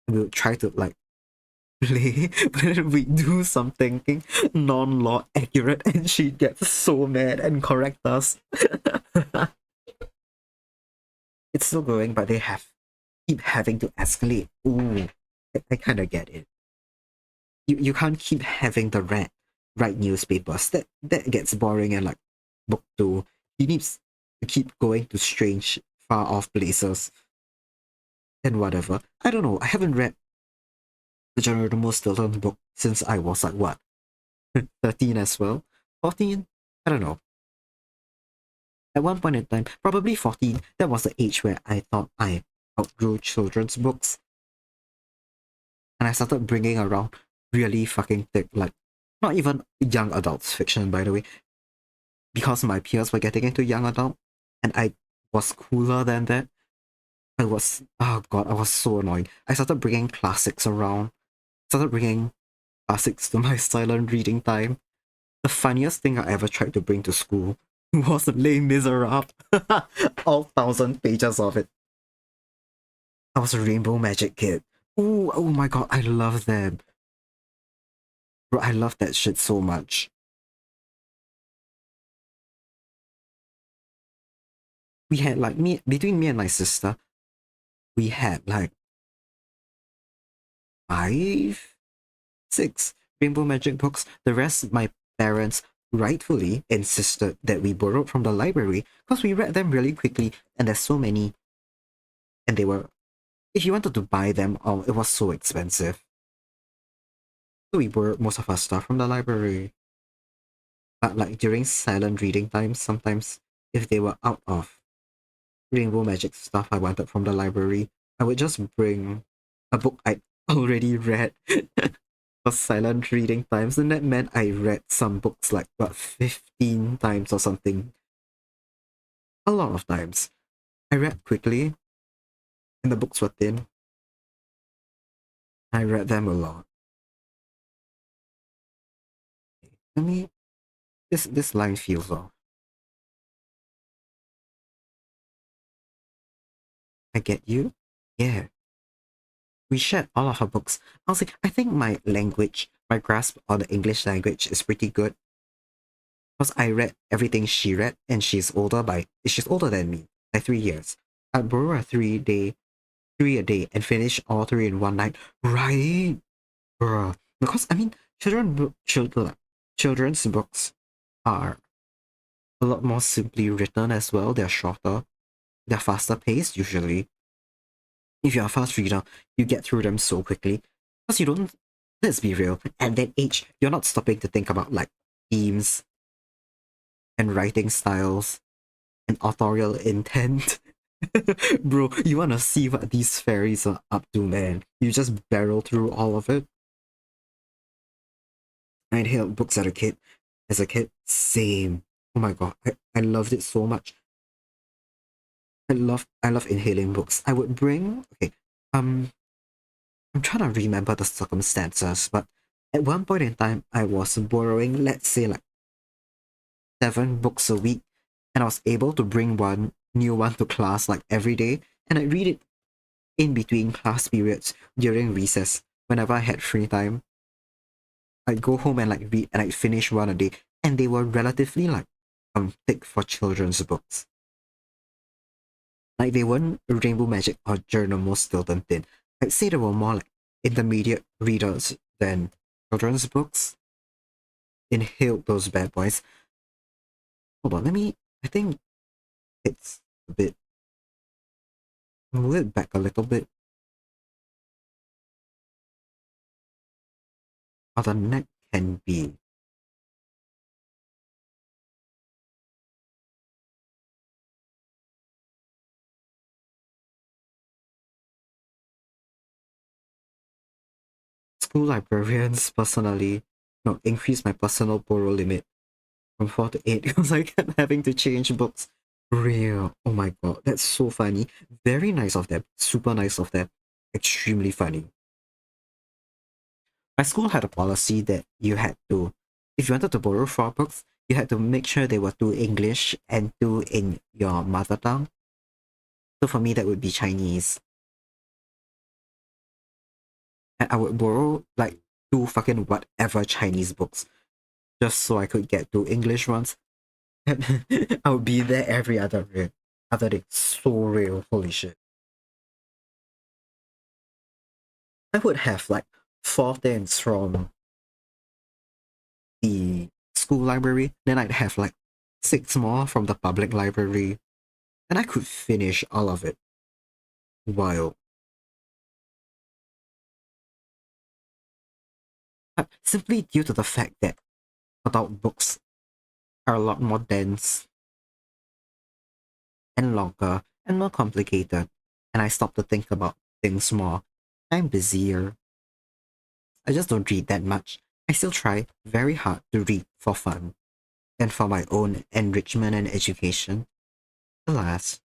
S1: And we would try to like play, but then we do something non-law accurate, and she gets so mad and correct us. It's still going, but they have keep having to escalate. Ooh, I kind of get it. You can't keep having the rat write newspapers. That gets boring, and like book two, he needs to keep going to strange, far off places and whatever. I don't know. I haven't read the Geronimo Stilton book since I was like what, 13 as well, 14. I don't know. At one point in time, probably 14. That was the age where I thought I outgrew children's books, and I started bringing around really fucking thick, like not even young adults fiction, by the way, because my peers were getting into young adult, and I was cooler than that. I was, oh god, I was so annoying. I started bringing classics around, started bringing classics to my silent reading time. The funniest thing I ever tried to bring to school was Les Miserables. All 1,000 pages of it. I was a Rainbow Magic kid. Ooh, oh my god, I love them. Bro, I love that shit so much. We had like between me and my sister, we had like 5, 6 Rainbow Magic books. The rest, my parents rightfully insisted that we borrowed from the library because we read them really quickly, and there's so many, and they were, if you wanted to buy them, oh, it was so expensive. So we borrowed most of our stuff from the library. But like during silent reading times, sometimes if they were out of Rainbow Magic stuff I wanted from the library, I would just bring a book I already read for silent reading times, and that meant I read some books like what 15 times or something. A lot of times. I read quickly, and the books were thin. I read them a lot. Let me. This line feels off. I get you. Yeah. We shared all of her books. Honestly, I think my language, my grasp on the English language is pretty good. Because I read everything she read, and she's older than me by 3 years. I'd borrow three a day, and finish all three in one night. Right, bruh. Because I mean, children's books are a lot more simply written as well. They're shorter, they're faster paced usually. If you're a fast reader, you get through them so quickly. Because you don't, let's be real, at that age, you're not stopping to think about like themes and writing styles and authorial intent. Bro, you wanna see what these fairies are up to, man. You just barrel through all of it. I'd held books as a kid, same. Oh my god, I loved it so much. I love inhaling books. I would bring um I'm trying to remember the circumstances, but at one point in time I was borrowing, let's say like 7 books a week, and I was able to bring one new one to class like every day, and I read it in between class periods during recess whenever I had free time. I'd go home and like read and I'd finish one a day, and they were relatively like thick for children's books. Like they weren't Rainbow Magic or Journal Stilton Thin. I'd say they were more like intermediate readers than children's books. Inhaled those bad boys. Hold on, I think it's a bit. Move it back a little bit. How the neck can be. School librarians personally, no, increase my personal borrow limit from 4 to 8 because I kept having to change books. Real. Oh my god, that's so funny. Very nice of them. Super nice of them. Extremely funny. My school had a policy that you had to, if you wanted to borrow 4 books, you had to make sure they were 2 English and 2 in your mother tongue. So for me, that would be Chinese. And I would borrow like 2 fucking whatever Chinese books just so I could get 2 English ones. And I would be there every other day. So real. Holy shit. I would have like 4 things from the school library, then I'd have like 6 more from the public library, and I could finish all of it. Wild. But simply due to the fact that adult books are a lot more dense and longer and more complicated, and I stop to think about things more. I'm busier. I just don't read that much. I still try very hard to read for fun and for my own enrichment and education. Alas,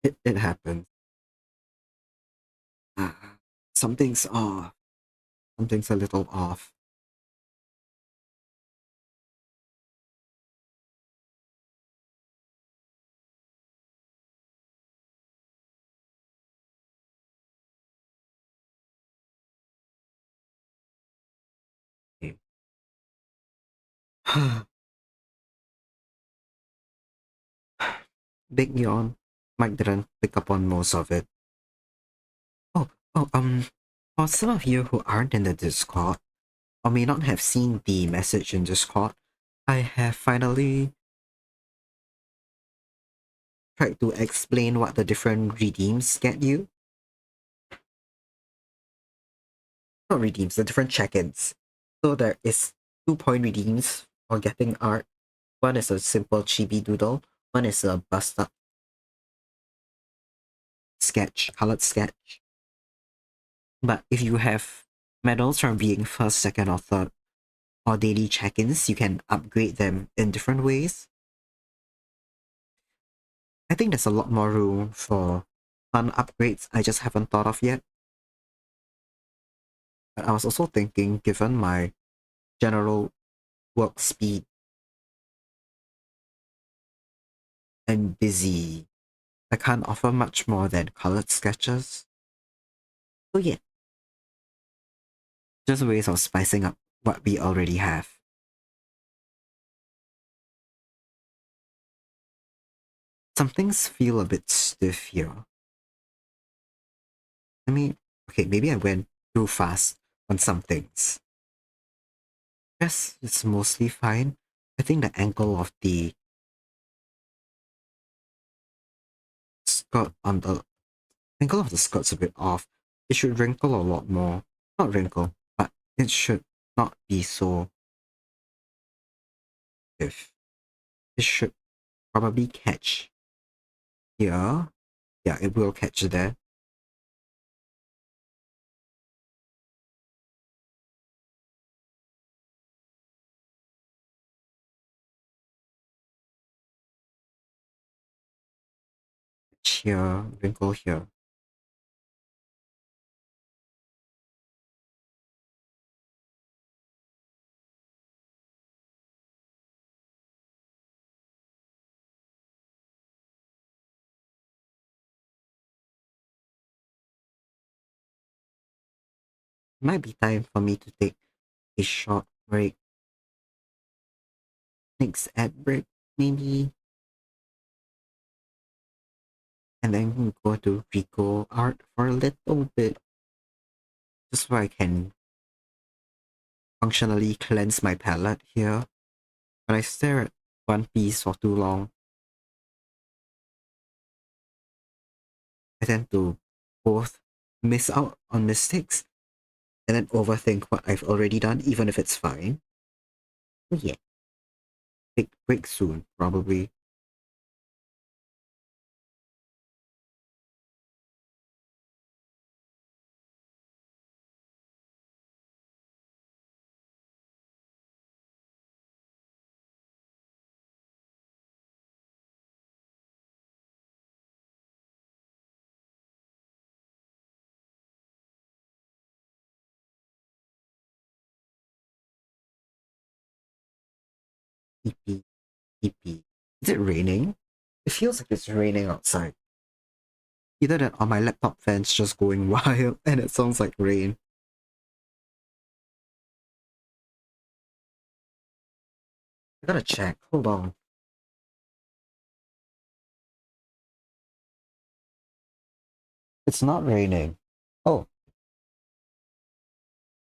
S1: it happens. Ah, something's off. Something's a little off. Big yawn. Mike didn't pick up on most of it. Oh, for some of you who aren't in the Discord, or may not have seen the message in Discord, I have finally tried to explain what the different redeems get you. Not redeems, the different check-ins. So there is 2 point redeems for getting art. One is a simple chibi doodle, one is a bust up sketch, colored sketch. But if you have medals from being first, second, or third, or daily check-ins, you can upgrade them in different ways. I think there's a lot more room for fun upgrades I just haven't thought of yet. But I was also thinking, given my general work speed and busy, I can't offer much more than colored sketches. So yeah, just ways of spicing up what we already have. Some things feel a bit stiff here. I mean, okay, maybe I went too fast on some things. Yes, it's mostly fine. I think the angle of the skirt on the angle of the skirt's a bit off. It should wrinkle a lot more. Not wrinkle, but it should not be so stiff. It should probably catch here. Yeah, it will catch there. Catch here, wrinkle here. Might be time for me to take a short break. Next ad break, maybe. And then go to Rico art for a little bit. Just so I can functionally cleanse my palette here. When I stare at one piece for too long, I tend to both miss out on mistakes and then overthink what I've already done, even if it's fine. So yeah, big break soon, probably. EP, EP. Is it raining? It feels like it's raining outside. Either that or my laptop fan's just going wild and it sounds like rain. I gotta check. Hold on. It's not raining. Oh,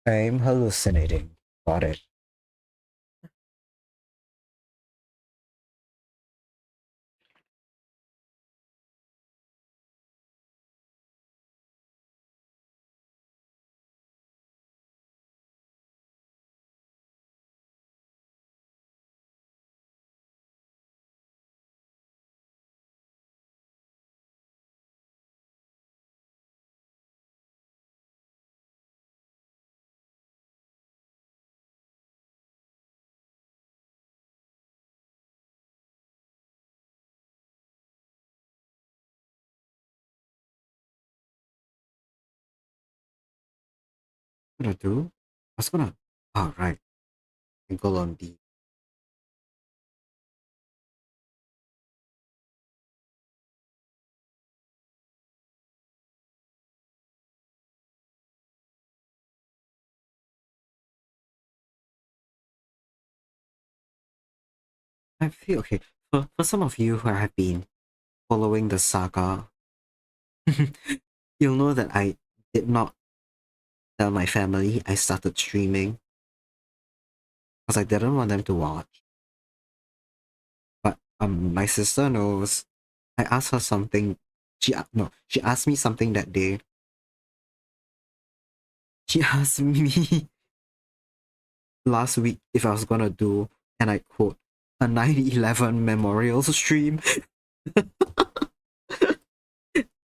S1: I'm hallucinating. Got it. What gonna do? I was gonna. Oh, right. Go on the. I feel okay. For some of you who have been following the saga, you'll know that I did not tell my family I started streaming because I didn't want them to watch. But my sister knows. I asked her something. She asked me something that day. She asked me last week if I was gonna do, and I quote, a 9/11 memorial stream.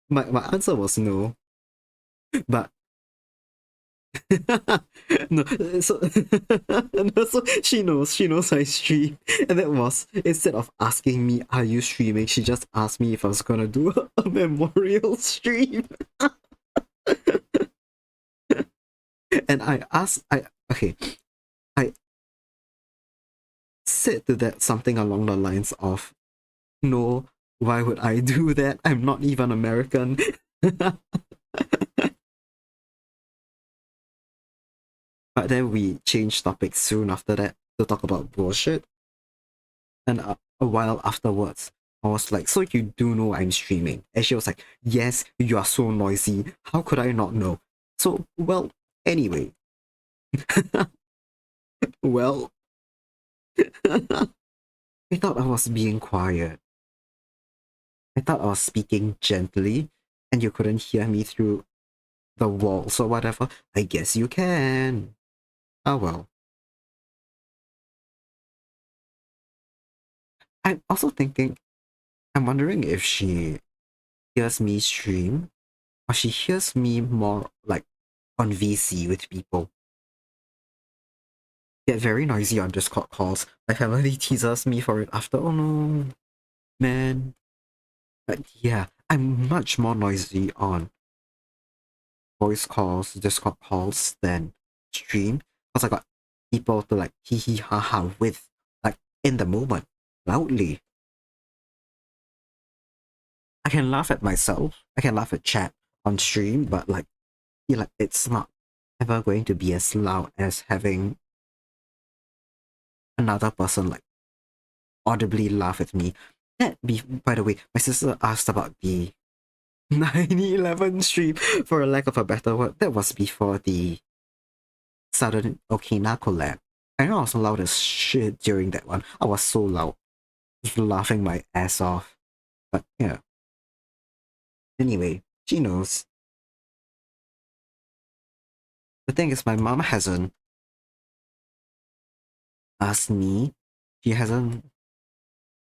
S1: My answer was no, but No, so no, so she knows I stream, and that was instead of asking me, "Are you streaming?" she just asked me if I was gonna do a memorial stream, and I said to that something along the lines of, "No, why would I do that? I'm not even American." But then we changed topics soon after that to talk about bullshit. And a while afterwards, I was like, "So you do know I'm streaming?" And she was like, "Yes, you are so noisy. How could I not know?" So, well, anyway. Well, I thought I was being quiet. I thought I was speaking gently, and you couldn't hear me through the walls or whatever. I guess you can. Oh well. I'm also thinking, I'm wondering if she hears me stream, or she hears me more like on VC with people. Get very noisy on Discord calls. My family teases me for it after. Oh no, man. But yeah, I'm much more noisy on voice calls, Discord calls than stream. Because I got people to like hee hee ha ha with, like in the moment, loudly. I can laugh at myself. I can laugh at chat on stream, but like, feel like it's not ever going to be as loud as having another person like audibly laugh at me. By the way, my sister asked about the 9/11 stream, for a lack of a better word. That was before the Southern Ocaena collab. I know I was loud as shit during that one. I was so loud, just laughing my ass off. But yeah. Anyway, she knows. The thing is, my mom hasn't asked me. She hasn't.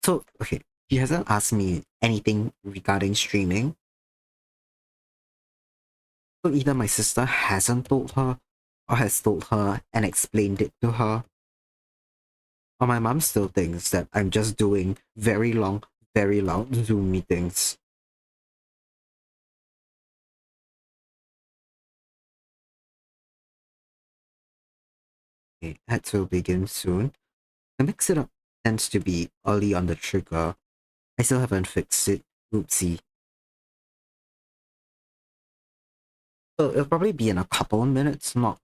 S1: So, okay. She hasn't asked me anything regarding streaming. So either my sister hasn't told her, or has told her and explained it to her, or my mom still thinks that I'm just doing very long, very loud Zoom meetings. Okay, that will begin soon. The mix it up tends to be early on the trigger. I still haven't fixed it. Oopsie. So it'll probably be in a couple of minutes, not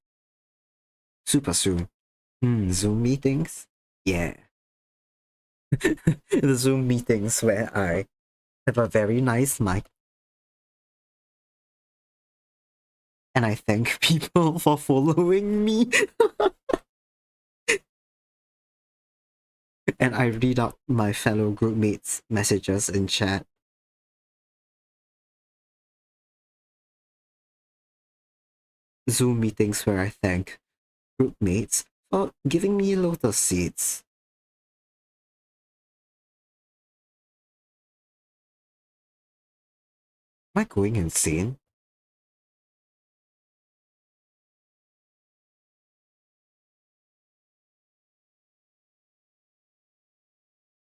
S1: super soon. Zoom meetings? Yeah. The Zoom meetings where I have a very nice mic and I thank people for following me. And I read out my fellow group mates' messages in chat. Zoom meetings where I thank group mates for giving me lotus seeds. Am I going insane?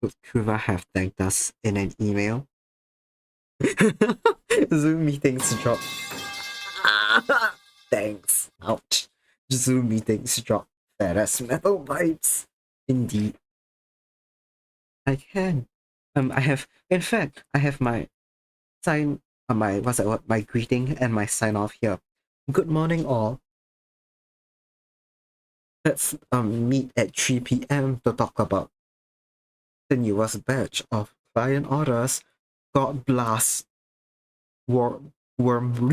S1: Would Kuva have thanked us in an email? Zoom meetings drop. Thanks. Ouch. Zoom meetings drop ferrous metal vibes. Indeed. I can. I have, in fact, I have my sign, my, what's that word? My greeting and my sign off here. Good morning, all. Let's meet at 3 p.m. to talk about the newest batch of client orders. God bless. Worm, worm,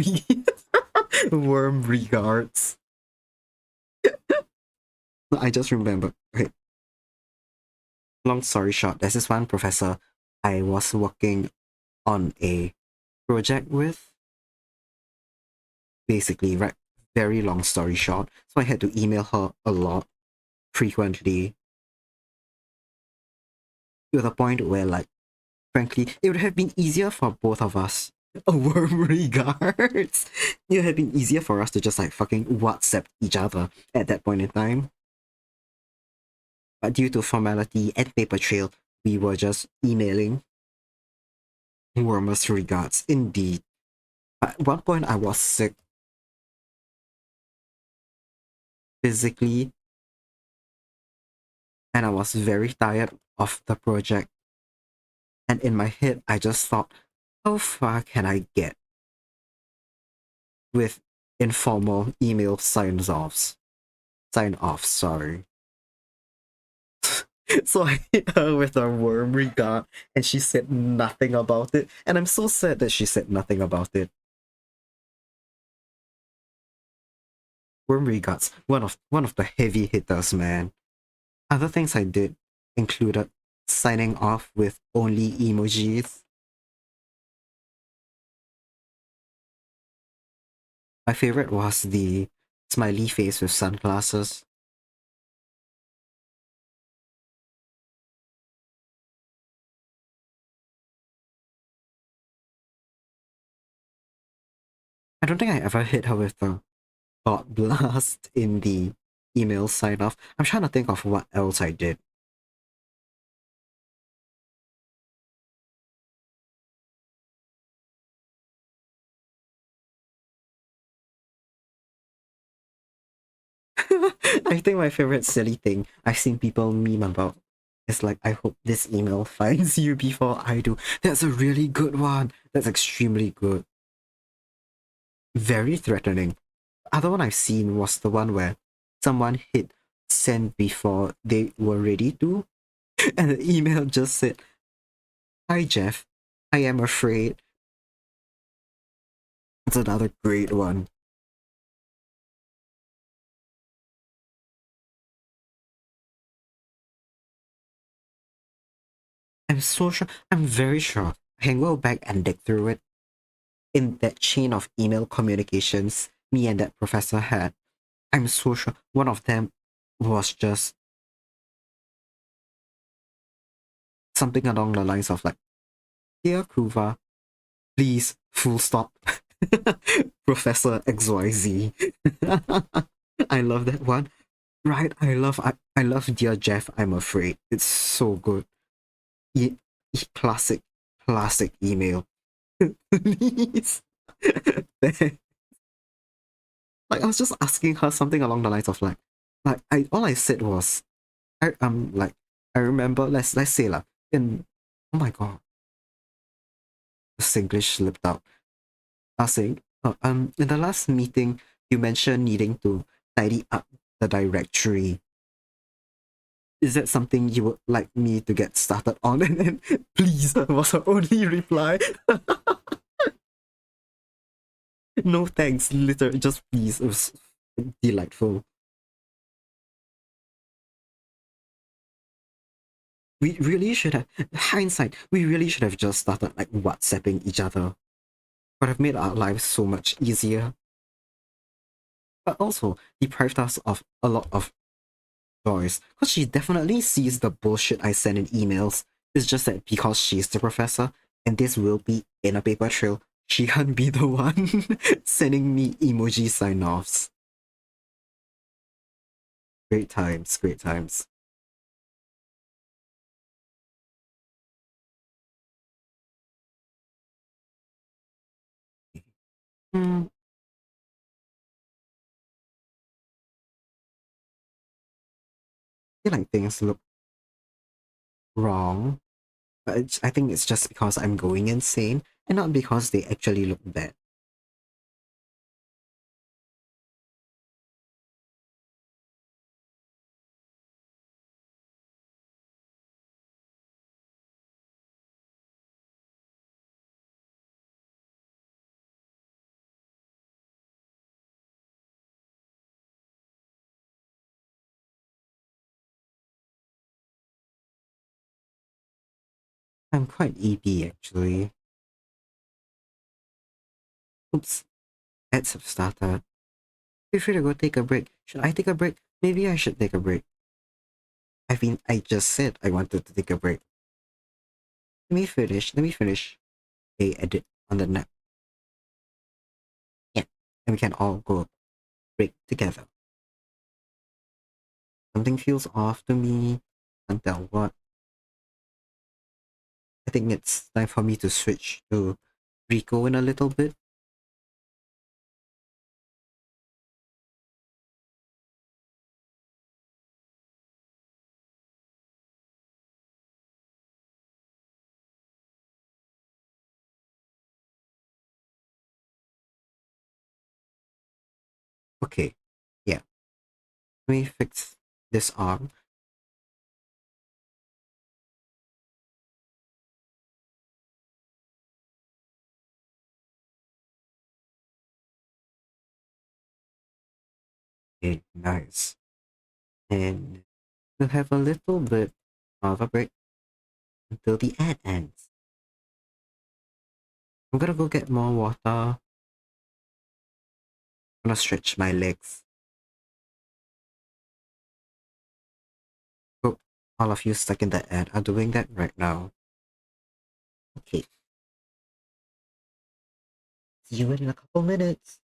S1: worm regards. I just remember. Okay. Long story short, there's this one professor I was working on a project with. Basically, right? Very long story short. So I had to email her a lot, frequently, to the point where, like, frankly, it would have been easier for both of us A worm regards. It had been easier for us to just like fucking WhatsApp each other at that point in time. But due to formality and paper trail, we were just emailing. Warmest regards, indeed. At one point, I was sick physically, and I was very tired of the project. And in my head, I just thought, how far can I get with informal email sign-offs? Sign-offs, sorry. So I hit her with a warm regard, and she said nothing about it. And I'm so sad that she said nothing about it. Warm regards, one of the heavy hitters, man. Other things I did included signing off with only emojis. My favorite was the smiley face with sunglasses. I don't think I ever hit her with the thought blast in the email sign off. I'm trying to think of what else I did. I think my favorite silly thing I've seen people meme about is like, I hope this email finds you before I do. That's a really good one. That's extremely good. Very threatening. The other one I've seen was the one where someone hit send before they were ready to, and the email just said, "Hi Jeff, I am afraid." That's another great one. I'm so sure, I'm very sure I can go back and dig through it. In that chain of email communications me and that professor had, I'm so sure one of them was just something along the lines of like, "Dear Kuva, please, full stop, Professor XYZ." I love that one. Right, I love Dear Jeff, I'm afraid. It's so good. E- classic, classic email. Please. Like I was just asking her something along the lines of like I all I said was like I remember let's say like in oh my god, the Singlish slipped out. I was saying in the last meeting you mentioned needing to tidy up the directory. Is that something you would like me to get started on? And then please was her only reply. No thanks, literally just please. It was delightful. We really should have hindsight, we really should have just started like WhatsApping each other. Would have made our lives so much easier. But also deprived us of a lot of joys. Because she definitely sees the bullshit I send in emails. It's just that because she's the professor, and this will be in a paper trail, she can't be the one sending me emoji sign-offs. Great times, great times. Hmm, I feel like things look wrong, but I think it's just because I'm going insane, and not because they actually look bad. I'm quite EP actually. Oops, ads have started. Feel free to go take a break. Should I take a break? Maybe I should take a break. I just said I wanted to take a break. Let me finish. A edit on the net. and we can all go a break together. Something feels off to me. Can't tell what. I think it's time for me to switch to Rico in a little bit. Okay, yeah. Let me fix this arm. Okay, nice. And we'll have a little bit of a break until the ad ends. I'm gonna go get more water. I'm gonna stretch my legs. Hope all of you stuck in the ad are doing that right now. Okay, see you in a couple minutes.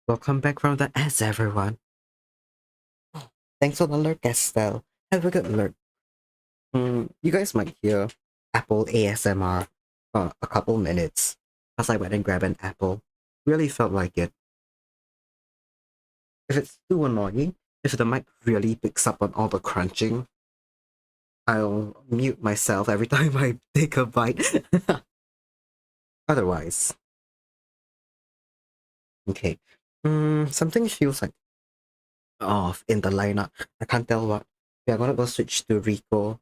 S1: Welcome back from the ads, everyone. Thanks for the lurk, Estelle. Have a good lurk. You guys might hear Apple ASMR for a couple minutes as I went and grabbed an apple. Really felt like it. If it's too annoying, if the mic really picks up on all the crunching, I'll mute myself every time I take a bite. Otherwise, okay. Something feels like off in the lineup. I can't tell what. We are gonna go switch to Rico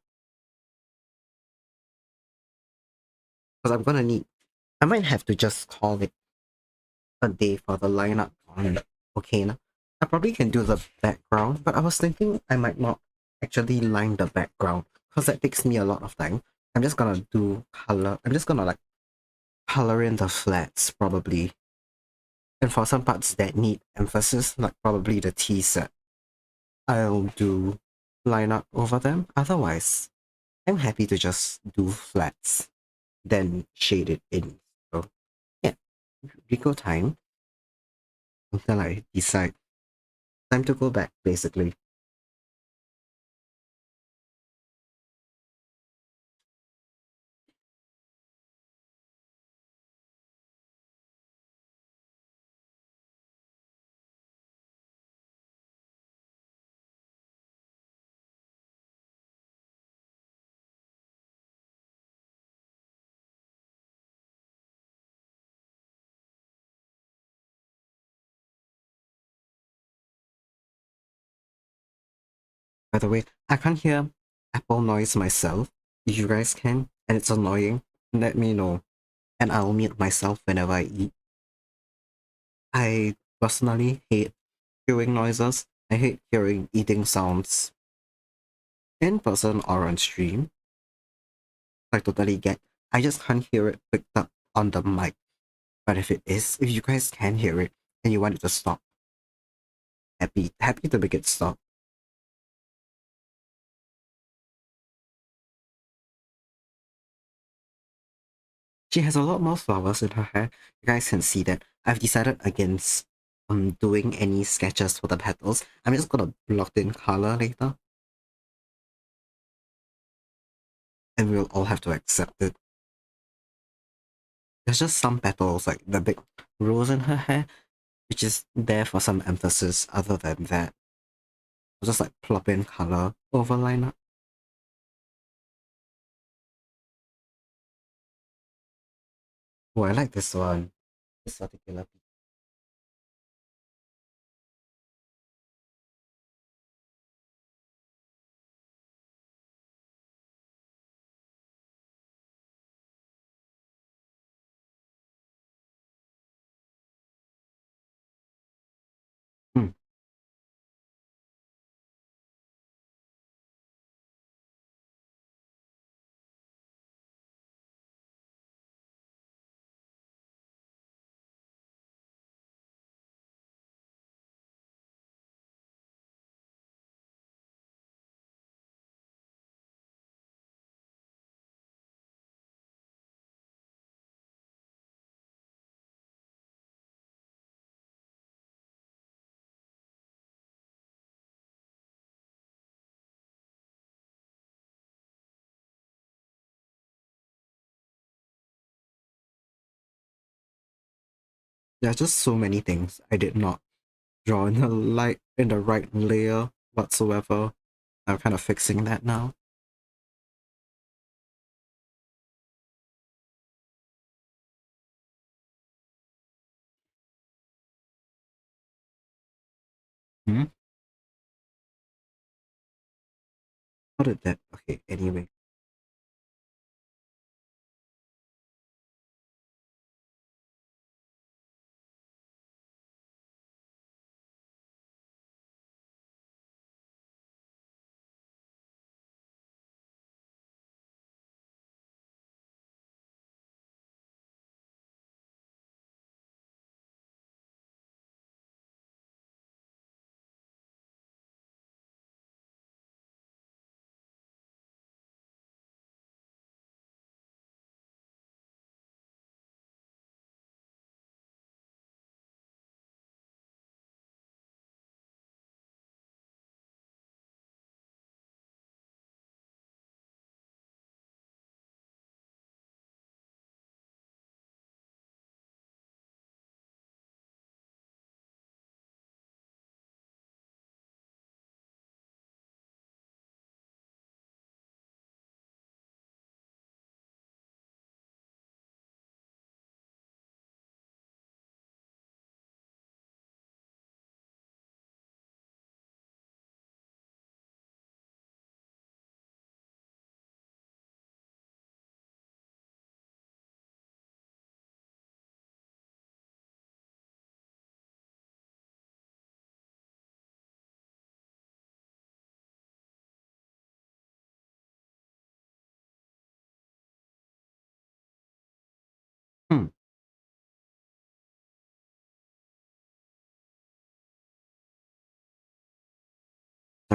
S1: because I'm gonna need. I might have to just call it a day for the lineup on Ocaena. I probably can do the background, but I was thinking I might not actually line the background because that takes me a lot of time. I'm just gonna do color. I'm just gonna like color in the flats probably. And for some parts that need emphasis, like probably the T set, I'll do line up over them. Otherwise, I'm happy to just do flats, then shade it in. So yeah, Rico time until I decide. Time to go back, basically. By the way, I can't hear Apple noise myself. If you guys can, and it's annoying, let me know, and I'll mute myself whenever I eat. I personally hate hearing noises. I hate hearing eating sounds in person or on stream. I totally get. I just can't hear it picked up on the mic. But if you guys can hear it and you want it to stop, happy to make it stop. She has a lot more flowers in her hair. You guys can see that. I've decided against doing any sketches for the petals. I'm just gonna blot in color later. And we'll all have to accept it. There's just some petals, like the big rose in her hair, which is there for some emphasis. Other than that, I'll just like plop in color over lineup. Oh, I like this one. This particular piece. Hmm. There are just so many things I did not draw in the light in the right layer whatsoever. I'm kind of fixing that now. Hmm? How did that? Okay, anyway.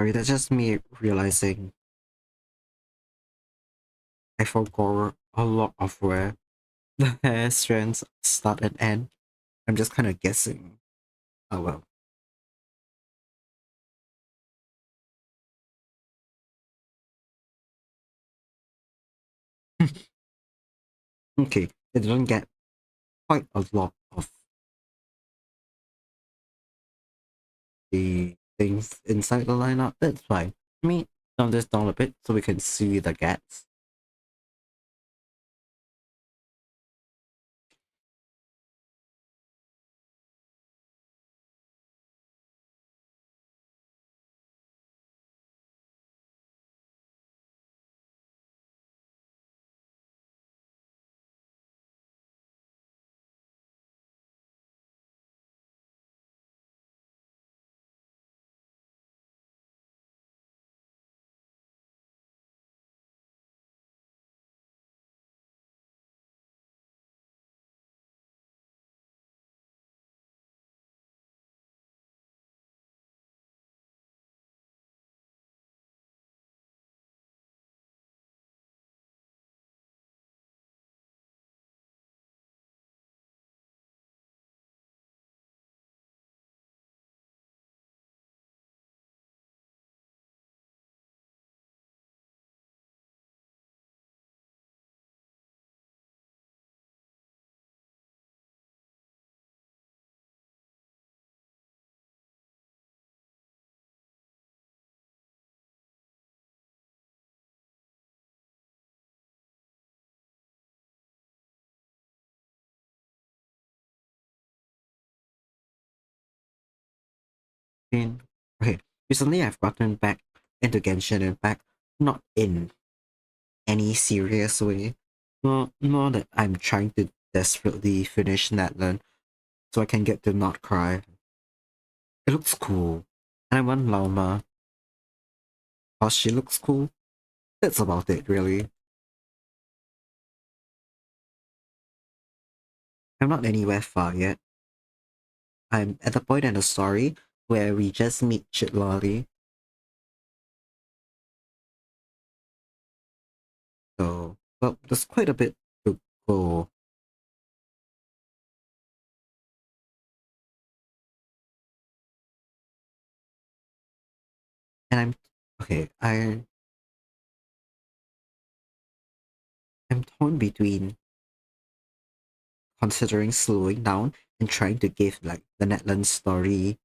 S1: Sorry, that's just me realizing I forgot a lot of where the hair strands start and end. I'm just kind of guessing. Oh well. Okay, it didn't get quite a lot of the things inside the lineup. That's fine. Let me dumb this down a bit so we can see the gaps. In okay, recently I've gotten back into Genshin Impact, not in any serious way. More that I'm trying to desperately finish Natlan so I can get to not cry. It looks cool. And I want Lauma because she looks cool. That's about it, really. I'm not anywhere far yet. I'm at the point in the story where we just meet Chitlolly. So, well, there's quite a bit to go. And okay, I'm torn between considering slowing down and trying to give like the Netland story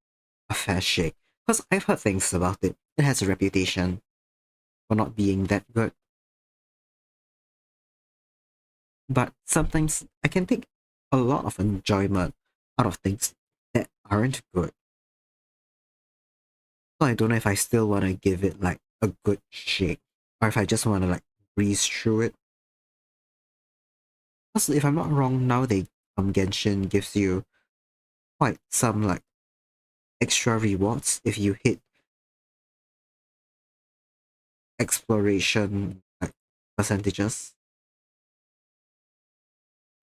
S1: a fair shake. Because I've heard things about it. It has a reputation for not being that good. But sometimes I can take a lot of enjoyment out of things that aren't good. So I don't know if I still want to give it like a good shake or if I just want to like breeze through it. Plus, if I'm not wrong, nowadays Genshin gives you quite some like extra rewards if you hit exploration like percentages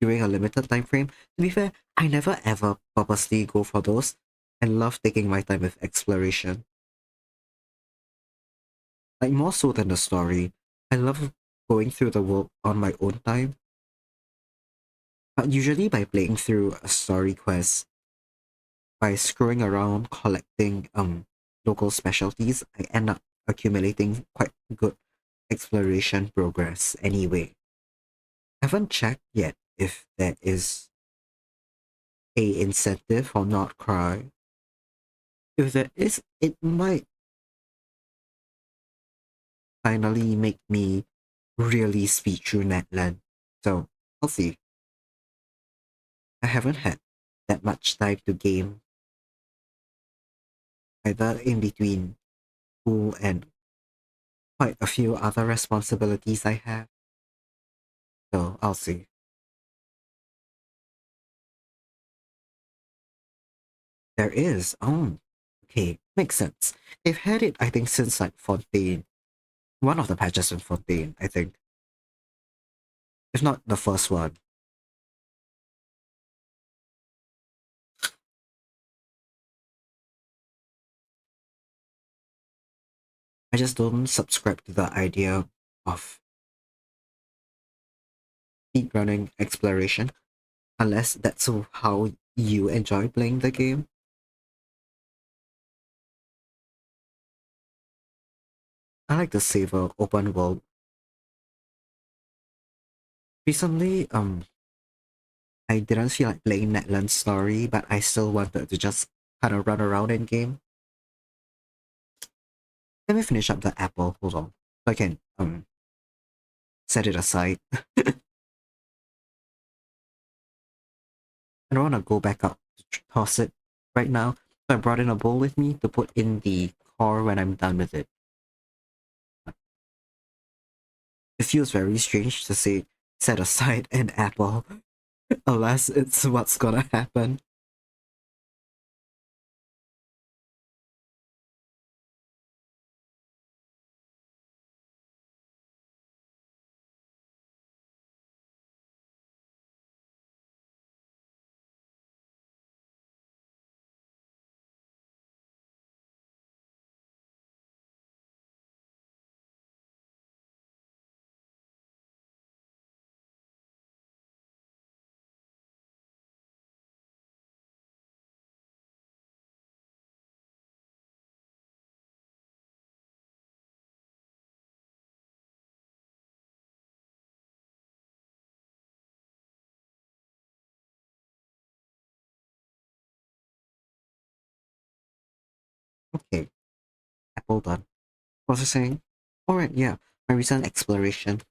S1: during a limited time frame. To be fair, I never ever purposely go for those. I love taking my time with exploration. Like more so than the story. I love going through the world on my own time. But usually by playing through a story quest, by screwing around collecting local specialties, I end up accumulating quite good exploration progress anyway. I haven't checked yet if there is a incentive for not cry. If there is, it might finally make me really speed through Netland. So I'll see. I haven't had that much time to game either in between school and quite a few other responsibilities I have. So I'll see. There is. Oh, okay. Makes sense. They've had it, I think, since like 14. One of the patches in 14, I think. If not the first one. I just don't subscribe to the idea of speedrunning exploration unless that's how you enjoy playing the game. I like to savor open world. Recently, I didn't feel like playing Netland's story, but I still wanted to just kind of run around in game. Let me finish up the apple. Hold on, so I can set it aside. I don't want to go back up to toss it right now, so I brought in a bowl with me to put in the core when I'm done with it. It feels very strange to say set aside an apple, unless it's what's gonna happen. Okay, apple done. What was I saying? Alright, yeah, my recent exploration.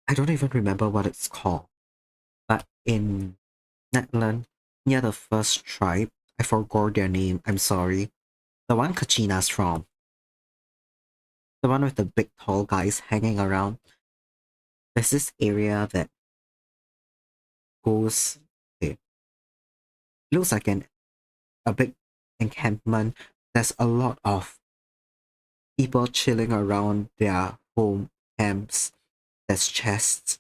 S1: I don't even remember what it's called, but in Netland, near the first tribe, I forgot their name, I'm sorry. The one Kachina's from. The one with the big tall guys hanging around. There's this area that goes... Okay, looks like a big encampment. There's a lot of people chilling around their home camps. There's chests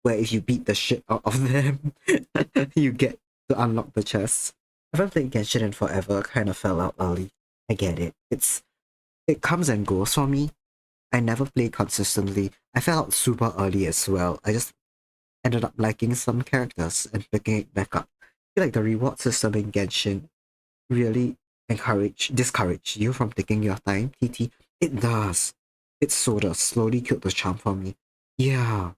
S1: where if you beat the shit out of them, you get to unlock the chests. I haven't played Genshin in forever, kind of fell out early. I get it. It comes and goes for me. I never play consistently. I fell out super early as well. I just ended up liking some characters and picking it back up. I feel like the reward system in Genshin really discourage you from taking your time, TT. It does. It sort of slowly killed the charm for me. Yeah,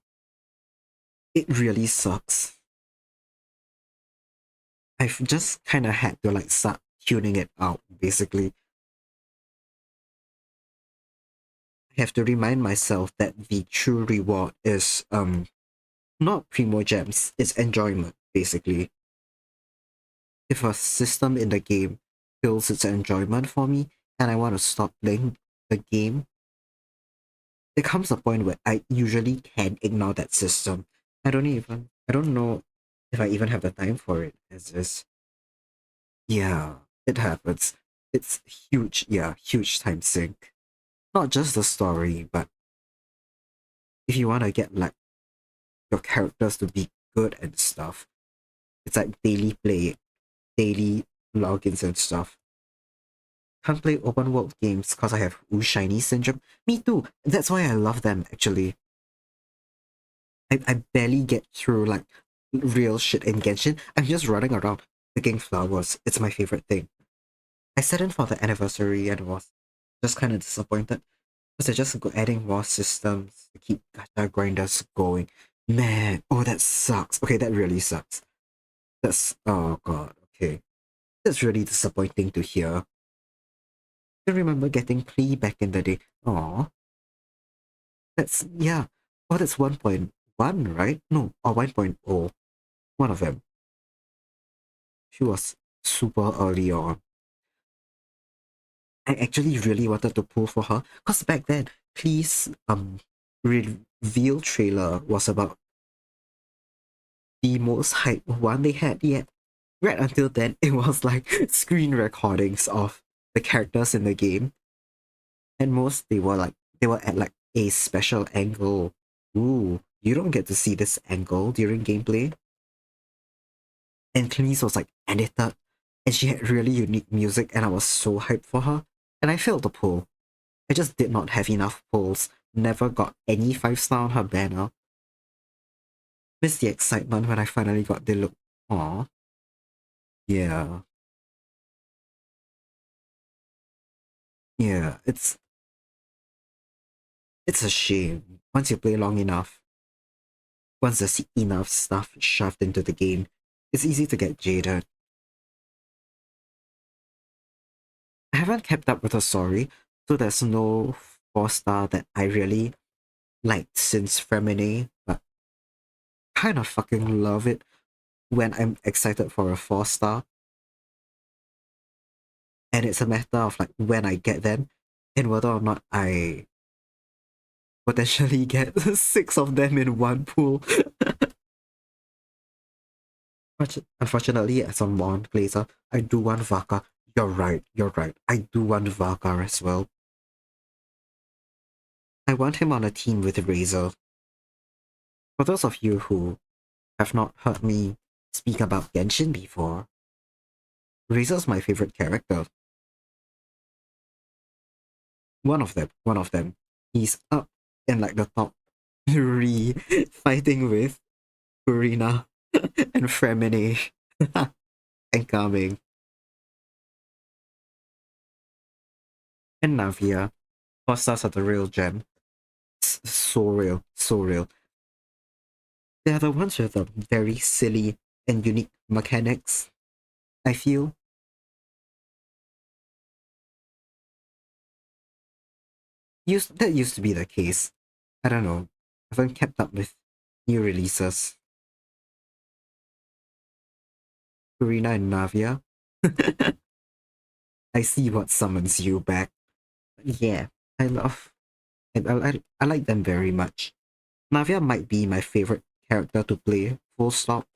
S1: it really sucks. I've just kind of had to like start tuning it out, basically. I have to remind myself that the true reward is not primo gems, it's enjoyment, basically. If a system in the game kills its enjoyment for me and I want to stop playing the game, there comes a point where I usually can ignore that system. I don't know if I even have the time for it. It's just, yeah, it happens. It's huge, yeah, huge time sink. Not just the story, but if you want to get like your characters to be good and stuff, it's like daily play, daily logins and stuff. Can't play open world games because I have shiny syndrome. Me too. That's why I love them actually. I barely get through like real shit in Genshin. I'm just running around picking flowers. It's my favorite thing. I set in for the anniversary and was just kind of disappointed because they're just adding more systems to keep gacha grinders going. Man, oh that sucks. Okay, that really sucks. That's oh god. Okay, that's really disappointing to hear. I remember getting Klee back in the day. Aw, that's yeah. Oh, that's 1.1, right? No, or 1.0. One of them. She was super early on. I actually really wanted to pull for her because back then, Klee's reveal trailer was about the most hype one they had yet. Right until then, it was like screen recordings of the characters in the game, and most they were at like a special angle. Ooh, you don't get to see this angle during gameplay. And Klee's was like edited and she had really unique music, and I was so hyped for her. And I failed the poll. I just did not have enough polls. Never got any 5-star on her banner. Missed the excitement when I finally got the look. Aw. Yeah. Yeah. It's a shame. Once you play long enough, once there's enough stuff shoved into the game, it's easy to get jaded. I haven't kept up with her story, so there's no 4-star that I really liked since Femine, but kind of fucking love it when I'm excited for a 4-star. And it's a matter of like when I get them and whether or not I potentially get 6 of them in one pool. Unfortunately, as a Mon player, I do want Vaka. You're right. I do want Vaka as well. I want him on a team with Razor. For those of you who have not heard me speak about Genshin before, Razor's my favorite character. One of them. He's up in like the top 3 fighting with Purina and Fremine and Coming and Navia. 4-stars are the real gem. So real, so real. They are the ones with the very silly and unique mechanics, I feel. That used to be the case. I don't know. I haven't kept up with new releases. Purina and Navia. I see what summons you back. Yeah, I love I like them very much. Navia might be my favorite character to play, full stop.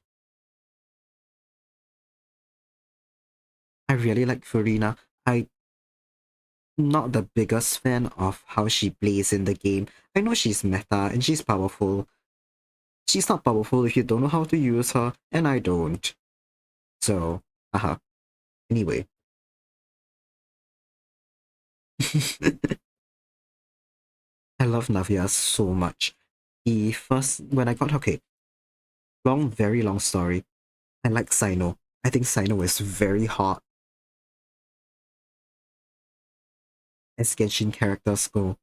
S1: I really like Furina. I'm not the biggest fan of how she plays in the game. I know she's meta and she's powerful. She's not powerful if you don't know how to use her, and I don't. So, anyway. I love Navia so much. When I got her, okay, very long story. I like Sino. I think Sino is very hot as Genshin characters go.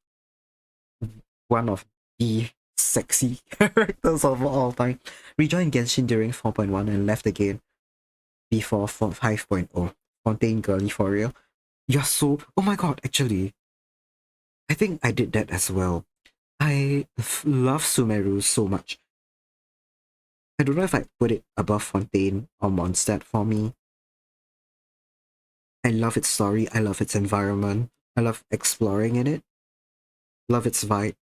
S1: One of the sexy characters of all time. Rejoined Genshin during 4.1 and left again before 5.0. Fontaine girly for real. You're so... Oh my god, actually. I think I did that as well. I love Sumeru so much. I don't know if I put it above Fontaine or Mondstadt for me. I love its story. I love its environment. I love exploring in it. Love its vibe.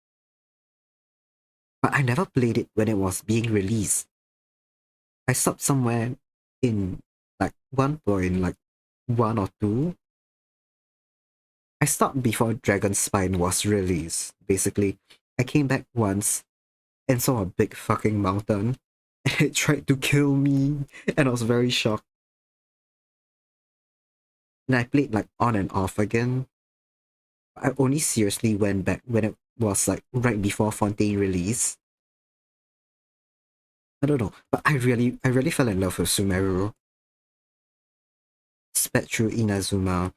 S1: But I never played it when it was being released. I stopped somewhere in like 1.1 or 2. I stopped before Dragon Spine was released. Basically, I came back once and saw a big fucking mountain. And it tried to kill me, and I was very shocked. And I played like on and off again. I only seriously went back when it was like right before Fontaine release. I don't know, but I really fell in love with Sumeru. Sped through Inazuma.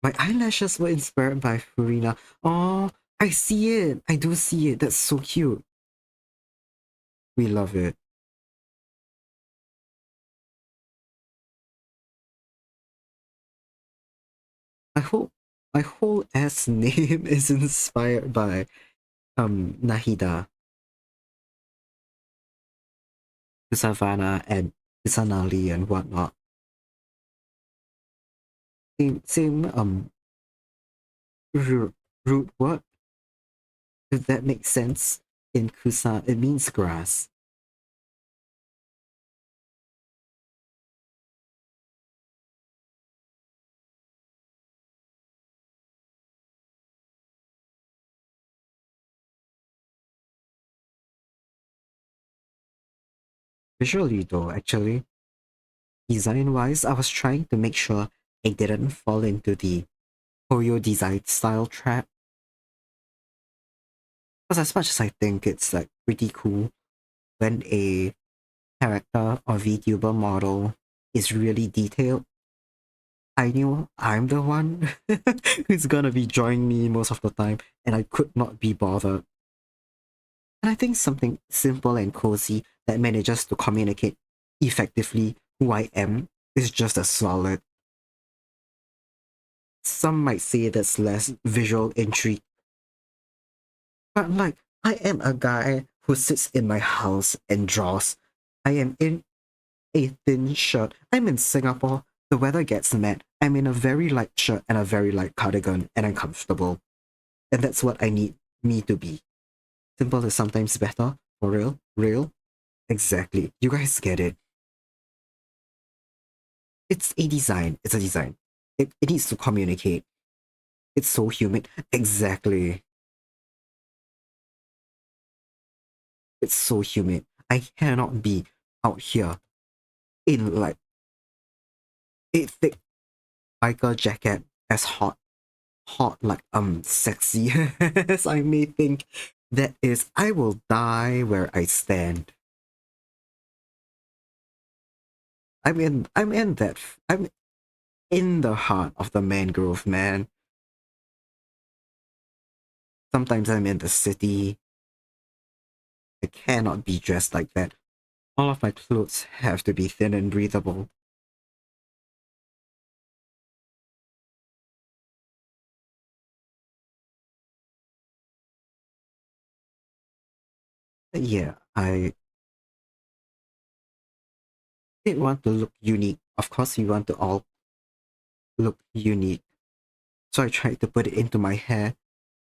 S1: My eyelashes were inspired by Furina. Oh, I see it. I do see it. That's so cute. We love it. I hope my whole ass name is inspired by Nahida, Savannah, and Kusanali and whatnot. Same root word, if that makes sense. In Kusa, it means grass. visually though, actually. Design-wise, I was trying to make sure I didn't fall into the Oreo design style trap. Because as much as I think it's like pretty cool when a character or VTuber model is really detailed, I knew I'm the one who's gonna be drawing me most of the time, and I could not be bothered. And I think something simple and cozy that manages to communicate effectively who I am is just as solid. Some might say that's less visual intrigue, but like, I am a guy who sits in my house and draws. I am in a thin shirt. I'm in Singapore. The weather gets mad. I'm in a very light shirt and a very light cardigan, and I'm comfortable. And that's what I need me to be. Simple is sometimes better. For real? Real? Exactly. You guys get it. It's a design. It's a design. It needs to communicate. It's so human. Exactly. It's so humid. I cannot be out here in like a thick biker jacket as hot like sexy as I may think. That is, I will die where I stand. I'm in the heart of the mangrove, man. Sometimes I'm in the city. I cannot be dressed like that. All of my clothes have to be thin and breathable. Yeah, I did want to look unique. Of course, we want to all look unique. So I tried to put it into my hair.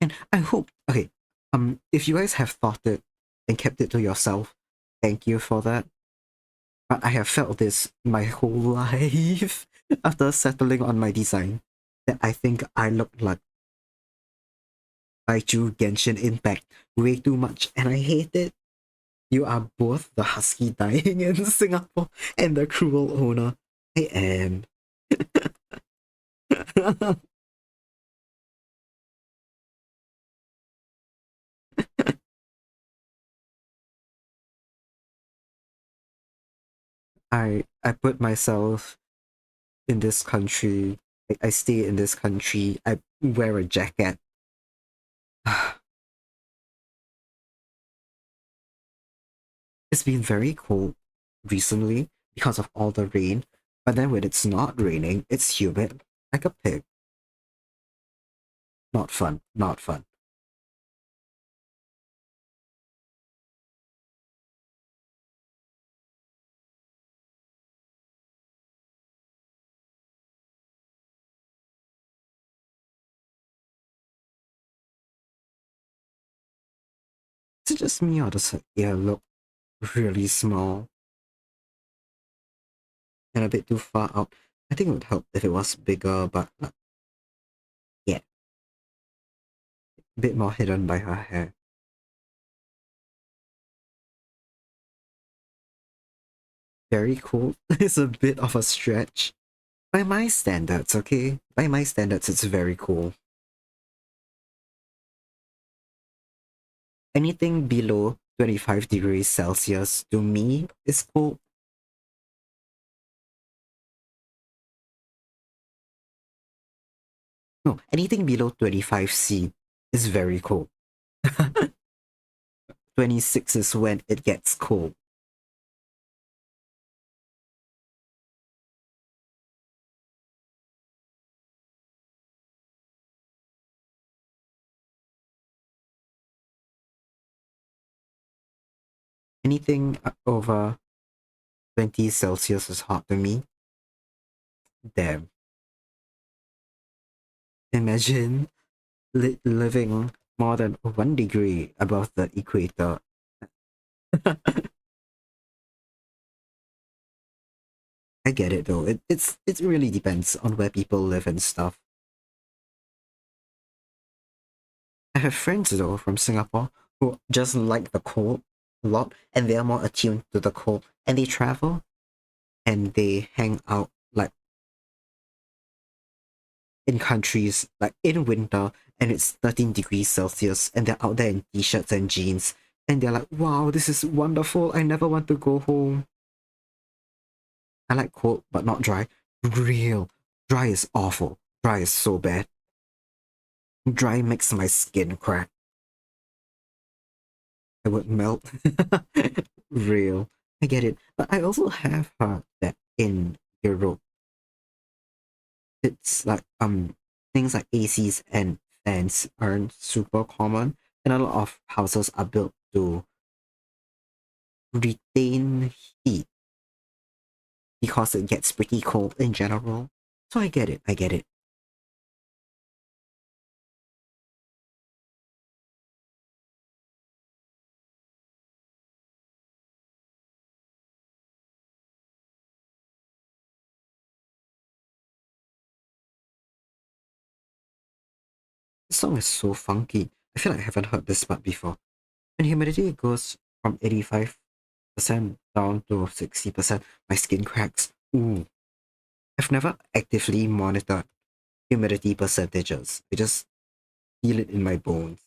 S1: And I hope, okay, if you guys have thought it and kept it to yourself, thank you for that. But I have felt this my whole life after settling on my design, that I think I look like Baichu Genshin Impact way too much, and I hate it. You are both the husky dying in Singapore and the cruel owner. I am. I put myself in this country. I stay in this country. I wear a jacket. It's been very cold recently because of all the rain, but then when it's not raining, it's humid like a pig. Not fun, not fun. Is it just me or does her ear look really small and a bit too far out? I think it would help if it was bigger, but yeah, a bit more hidden by her hair. Very cool. It's a bit of a stretch. By my standards, okay? By my standards, it's very cool. Anything below 25 degrees Celsius to me is cool. No, anything below 25°C is very cold. 26 is when it gets cold. Anything over 20 Celsius is hot to me. Damn. Imagine living more than 1 degree above the equator. I get it though. It really depends on where people live and stuff. I have friends though from Singapore who just like the cold a lot, and they are more attuned to the cold, and they travel and they hang out like in countries like in winter and it's 13 degrees Celsius and they're out there in t-shirts and jeans and they're like, wow, this is wonderful. I never want to go home. I like cold but not dry. Real. Dry is awful. Dry is so bad. Dry makes my skin crack. I would melt. Real. I get it. But I also have heard that in Europe, it's like things like ACs and fans aren't super common, and a lot of houses are built to retain heat because it gets pretty cold in general. So I get it, I get it. The song is so funky. I feel like I haven't heard this part before. When humidity goes from 85% down to 60%, my skin cracks. Ooh. I've never actively monitored humidity percentages. I just feel it in my bones.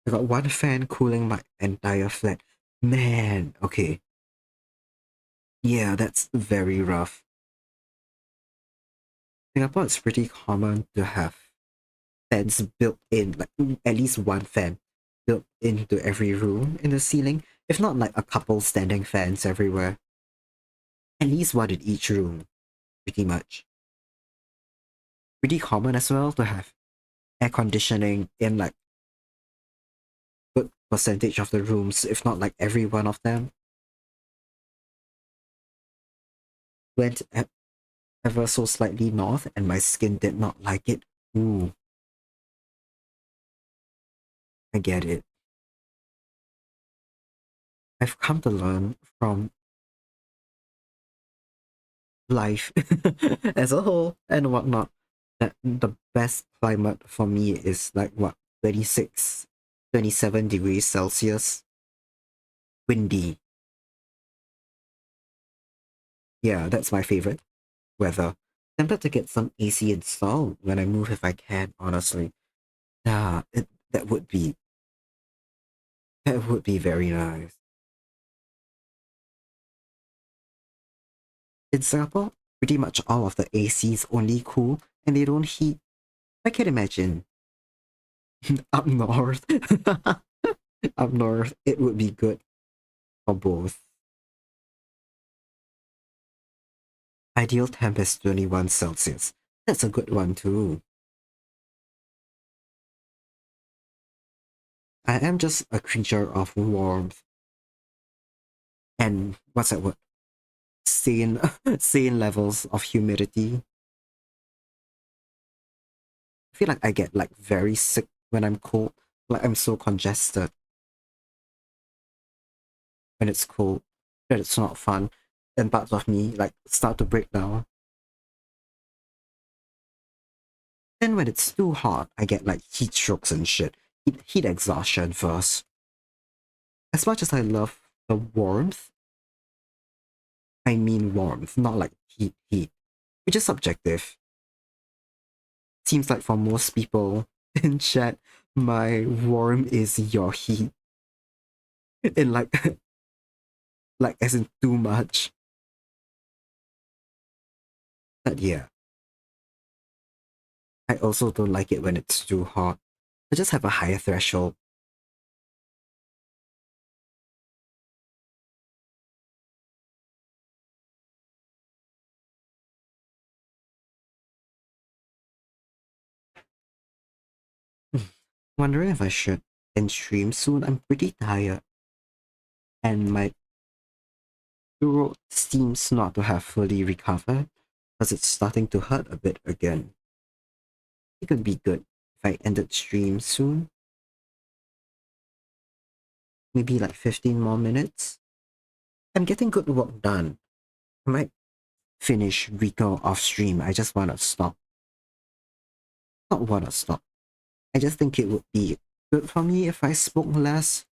S1: I got one fan cooling my entire flat. Man, okay. Yeah, that's very rough. Singapore, it's pretty common to have fans built in, like at least one fan built into every room in the ceiling, if not like a couple standing fans everywhere. At least one in each room, pretty much. Pretty common as well to have air conditioning in like good percentage of the rooms, if not like every one of them. Went ever so slightly north and my skin did not like it. Ooh, I get it. I've come to learn from life as a whole and whatnot that the best climate for me is like what, 26, 27 degrees Celsius, windy. Yeah, that's my favorite weather. Tempted to get some AC installed when I move if I can, honestly. Yeah, that would be very nice. In Singapore, pretty much all of the ACs only cool and they don't heat. I can imagine up north. Up north, it would be good for both. Ideal temp is 21 Celsius. That's a good one too. I am just a creature of warmth and what's that word? Sane, sane levels of humidity. I feel like I get like very sick when I'm cold. Like I'm so congested when it's cold that it's not fun. And parts of me like start to break down. Then when it's too hot, I get like heat strokes and shit. Heat exhaustion first. As much as I love the warmth, I mean warmth, not like heat, which is subjective. Seems like for most people in chat, my warm is your heat. In like like as in too much. But yeah, I also don't like it when it's too hot. I just have a higher threshold. Wondering if I should end stream soon. I'm pretty tired. And my throat seems not to have fully recovered because it's starting to hurt a bit again. It could be good if I ended stream soon. Maybe like 15 more minutes. I'm getting good work done. I might finish Rico off stream. I just want to stop. Not want to stop. I just think it would be good for me if I spoke less.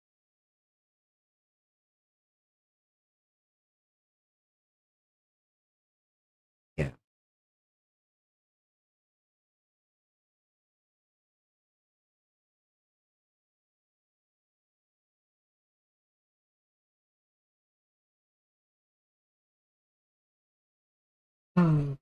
S1: Mm.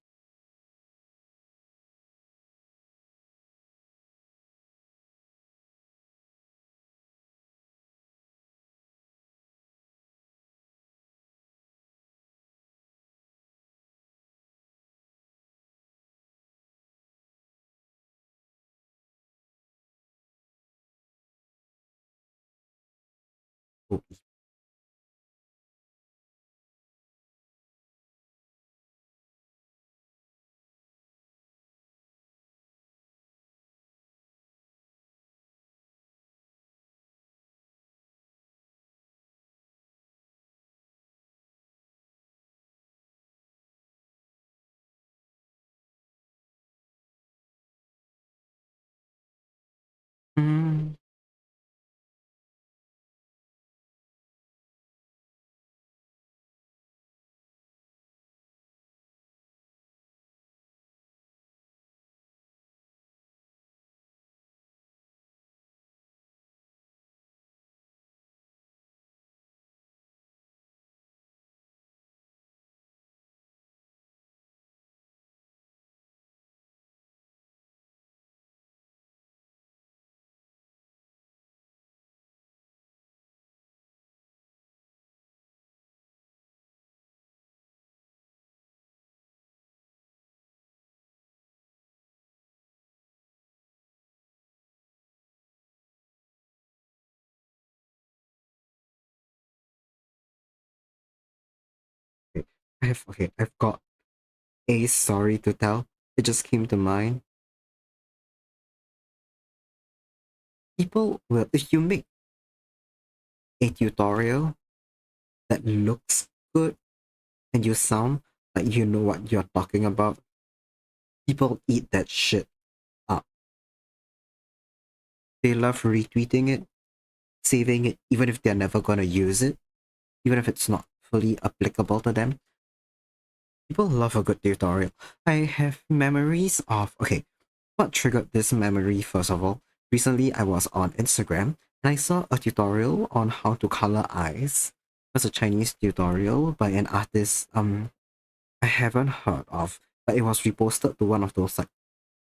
S1: Okay. I've got a story to tell. It just came to mind. People will, if you make a tutorial that looks good and you sound like you know what you're talking about, people eat that shit up. They love retweeting it, saving it, even if they're never gonna use it, even if it's not fully applicable to them. People love a good tutorial. I have memories of, okay, what triggered this memory first of all? Recently, I was on Instagram and I saw a tutorial on how to color eyes. It was a Chinese tutorial by an artist I haven't heard of, but it was reposted to one of those like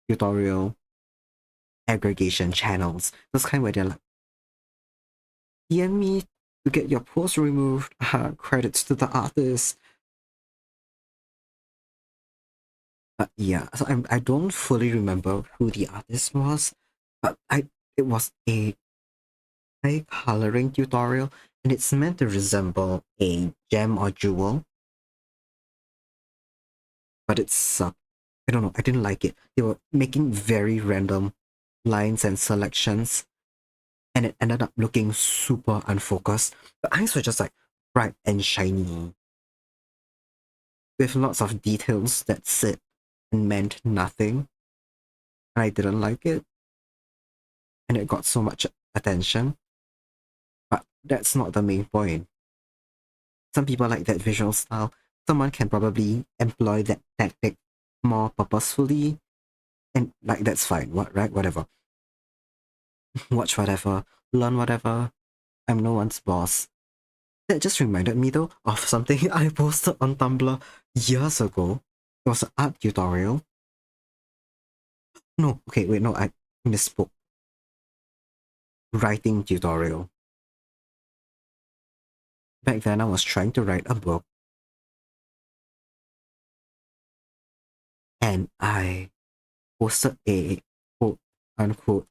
S1: tutorial aggregation channels. Those kind where they're like, DM me to get your post removed. Credits to the artist. But yeah, so I don't fully remember who the artist was, but it was a eye coloring tutorial, and it's meant to resemble a gem or jewel, but it sucked. I don't know, I didn't like it. They were making very random lines and selections, and it ended up looking super unfocused. The eyes were just like bright and shiny, with lots of details that said and meant nothing. And I didn't like it, and it got so much attention. But that's not the main point. Some people like that visual style. Someone can probably employ that tactic more purposefully, and like that's fine. What right? Whatever. Watch whatever, learn whatever. I'm no one's boss. That just reminded me though of something I posted on Tumblr years ago. It was an art tutorial. No, okay, wait, no, I misspoke. Writing tutorial. Back then, I was trying to write a book, and I posted a quote unquote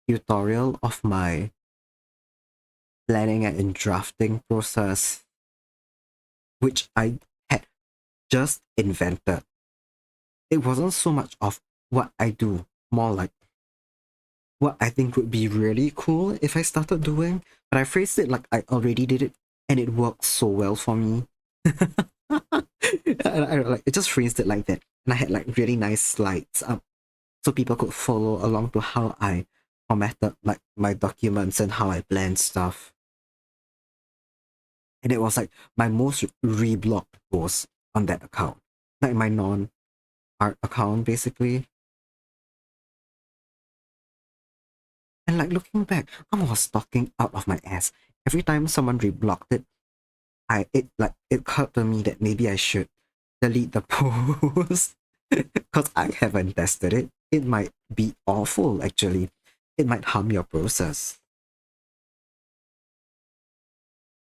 S1: tutorial of my planning and drafting process, which I had just invented. It wasn't so much of what I do, more like what I think would be really cool if I started doing, but I phrased it like I already did it, and it worked so well for me. Like it just phrased it like that, and I had like really nice slides up, so people could follow along to how I formatted like my documents and how I planned stuff. And it was like my most reblogged post on that account, like my non-art account basically. And like looking back, I was talking out of my ass every time someone reblogged it. It occurred to me that maybe I should delete the post because I haven't tested it. It might be awful, actually. It might harm your process.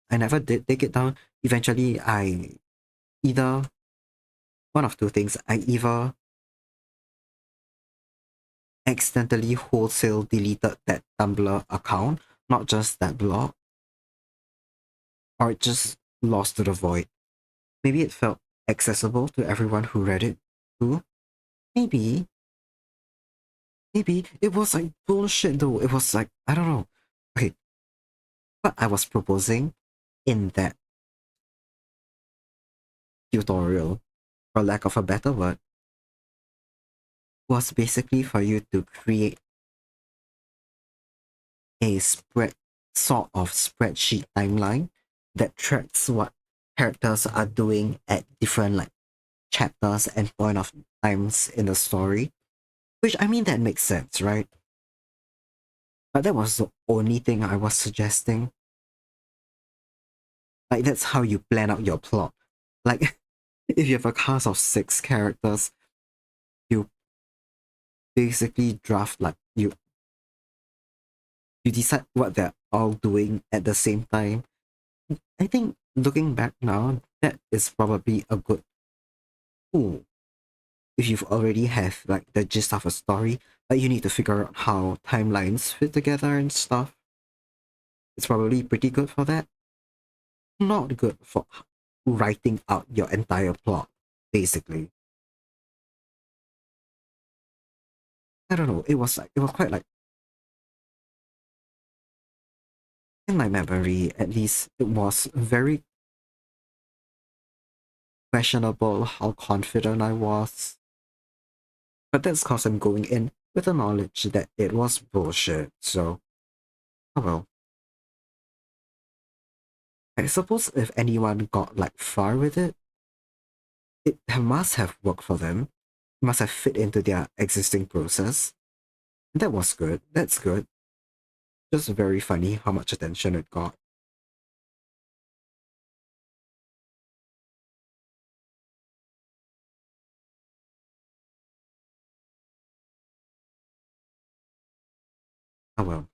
S1: I never did take it down. Eventually, I either one of two things. I either accidentally wholesale deleted that Tumblr account, not just that blog, or it just lost to the void. Maybe it felt accessible to everyone who read it too. Maybe, maybe it was like bullshit though. It was like, I don't know. Okay, what I was proposing in that tutorial, for lack of a better word, was basically for you to create a sort of spreadsheet timeline that tracks what characters are doing at different like chapters and point of times in the story. Which I mean that makes sense, right? But that was the only thing I was suggesting. Like that's how you plan out your plot. Like if you have a cast of 6 characters, you basically draft like you decide what they're all doing at the same time. I think looking back now, that is probably a good tool if you've already have like the gist of a story, but you need to figure out how timelines fit together and stuff. It's probably pretty good for that. Not good for writing out your entire plot, basically. I don't know. It was quite like in my memory, at least, it was very questionable how confident I was. But that's because I'm going in with the knowledge that it was bullshit. So, oh well. I suppose if anyone got like far with it, it must have worked for them. It must have fit into their existing process. That was good. That's good. Just very funny how much attention it got. Oh well.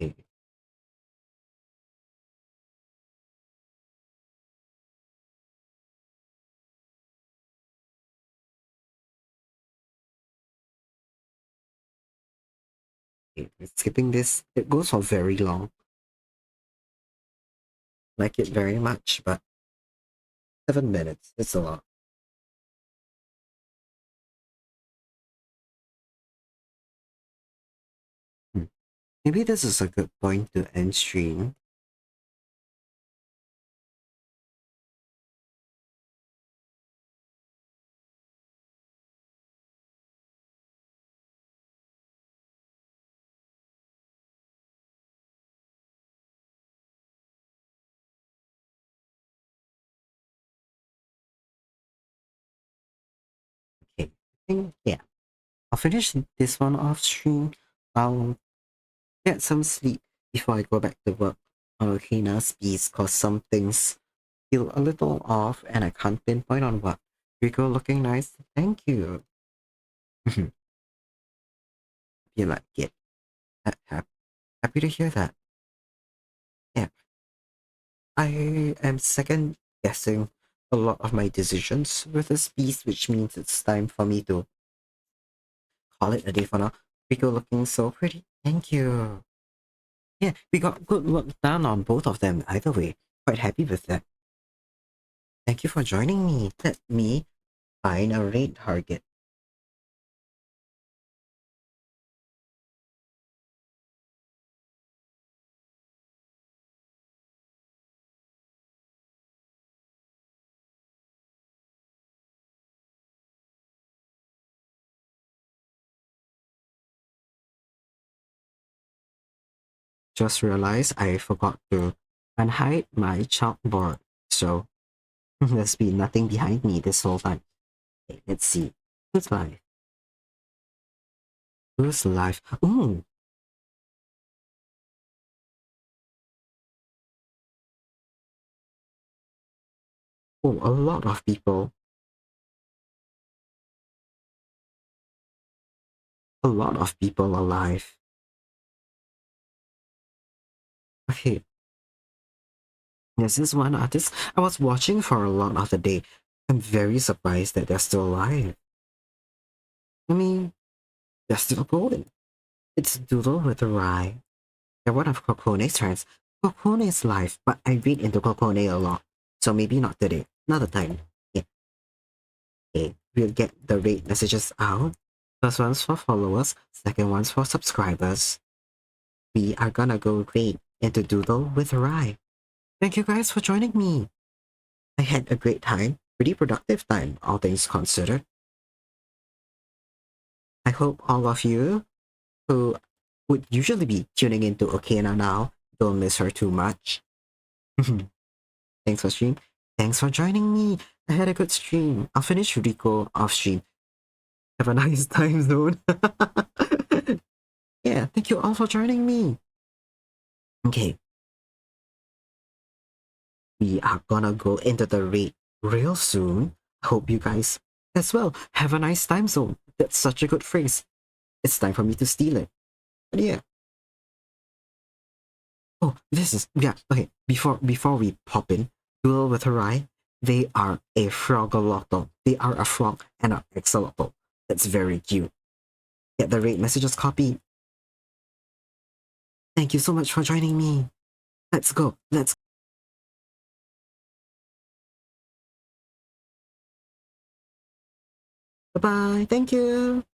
S1: Okay. Okay. Skipping this, it goes for very long. Like it very much, but 7 minutes. It's a lot. Hmm. Maybe this is a good point to end stream. Okay. I think, yeah. I'll finish this one off stream. I'll get some sleep before I go back to work on Ocaena's piece because some things feel a little off and I can't pinpoint on what. Rico looking nice. Thank you. You like it. Happy to hear that. Yeah. I am second guessing a lot of my decisions with this piece, which means it's time for me to call it a day for now. Rico looking so pretty. Thank you. Yeah, we got good work done on both of them either way. Quite happy with that. Thank you for joining me. Let me find a raid target. Just realized I forgot to unhide my chalkboard. So There's been nothing behind me this whole time. Okay, let's see. Who's live? Who's live? Ooh, oh, a lot of people. A lot of people alive. Okay, there's this one artist I was watching for a lot of the day. I'm very surprised that they're still alive. I mean, they're still going. It's Doodle with a Rye. They're one of Kokone's turns. Kokone is live, but I read into Kokone a lot. So maybe not today. Another time. Yeah. Okay. We'll get the rate messages out. First one's for followers, second one's for subscribers. We are gonna go rate into Doodle with a Rye. Thank you guys for joining me. I had a great time. Pretty productive time, all things considered. I hope all of you who would usually be tuning into Ocaena now don't miss her too much. Thanks for stream. Thanks for joining me. I had a good stream. I'll finish Riko off stream. Have a nice time zone. Yeah, thank you all for joining me. Okay. We are gonna go into the raid real soon. Hope you guys as well have a nice time zone. That's such a good phrase. It's time for me to steal it. But yeah. Oh, this is yeah, okay. Before we pop in, Duel with Harai, they are a frogolotl. They are a frog and an axolotl. That's very cute. Get the rate messages copy. Thank you so much for joining me. Let's go. Let's bye bye. Thank you.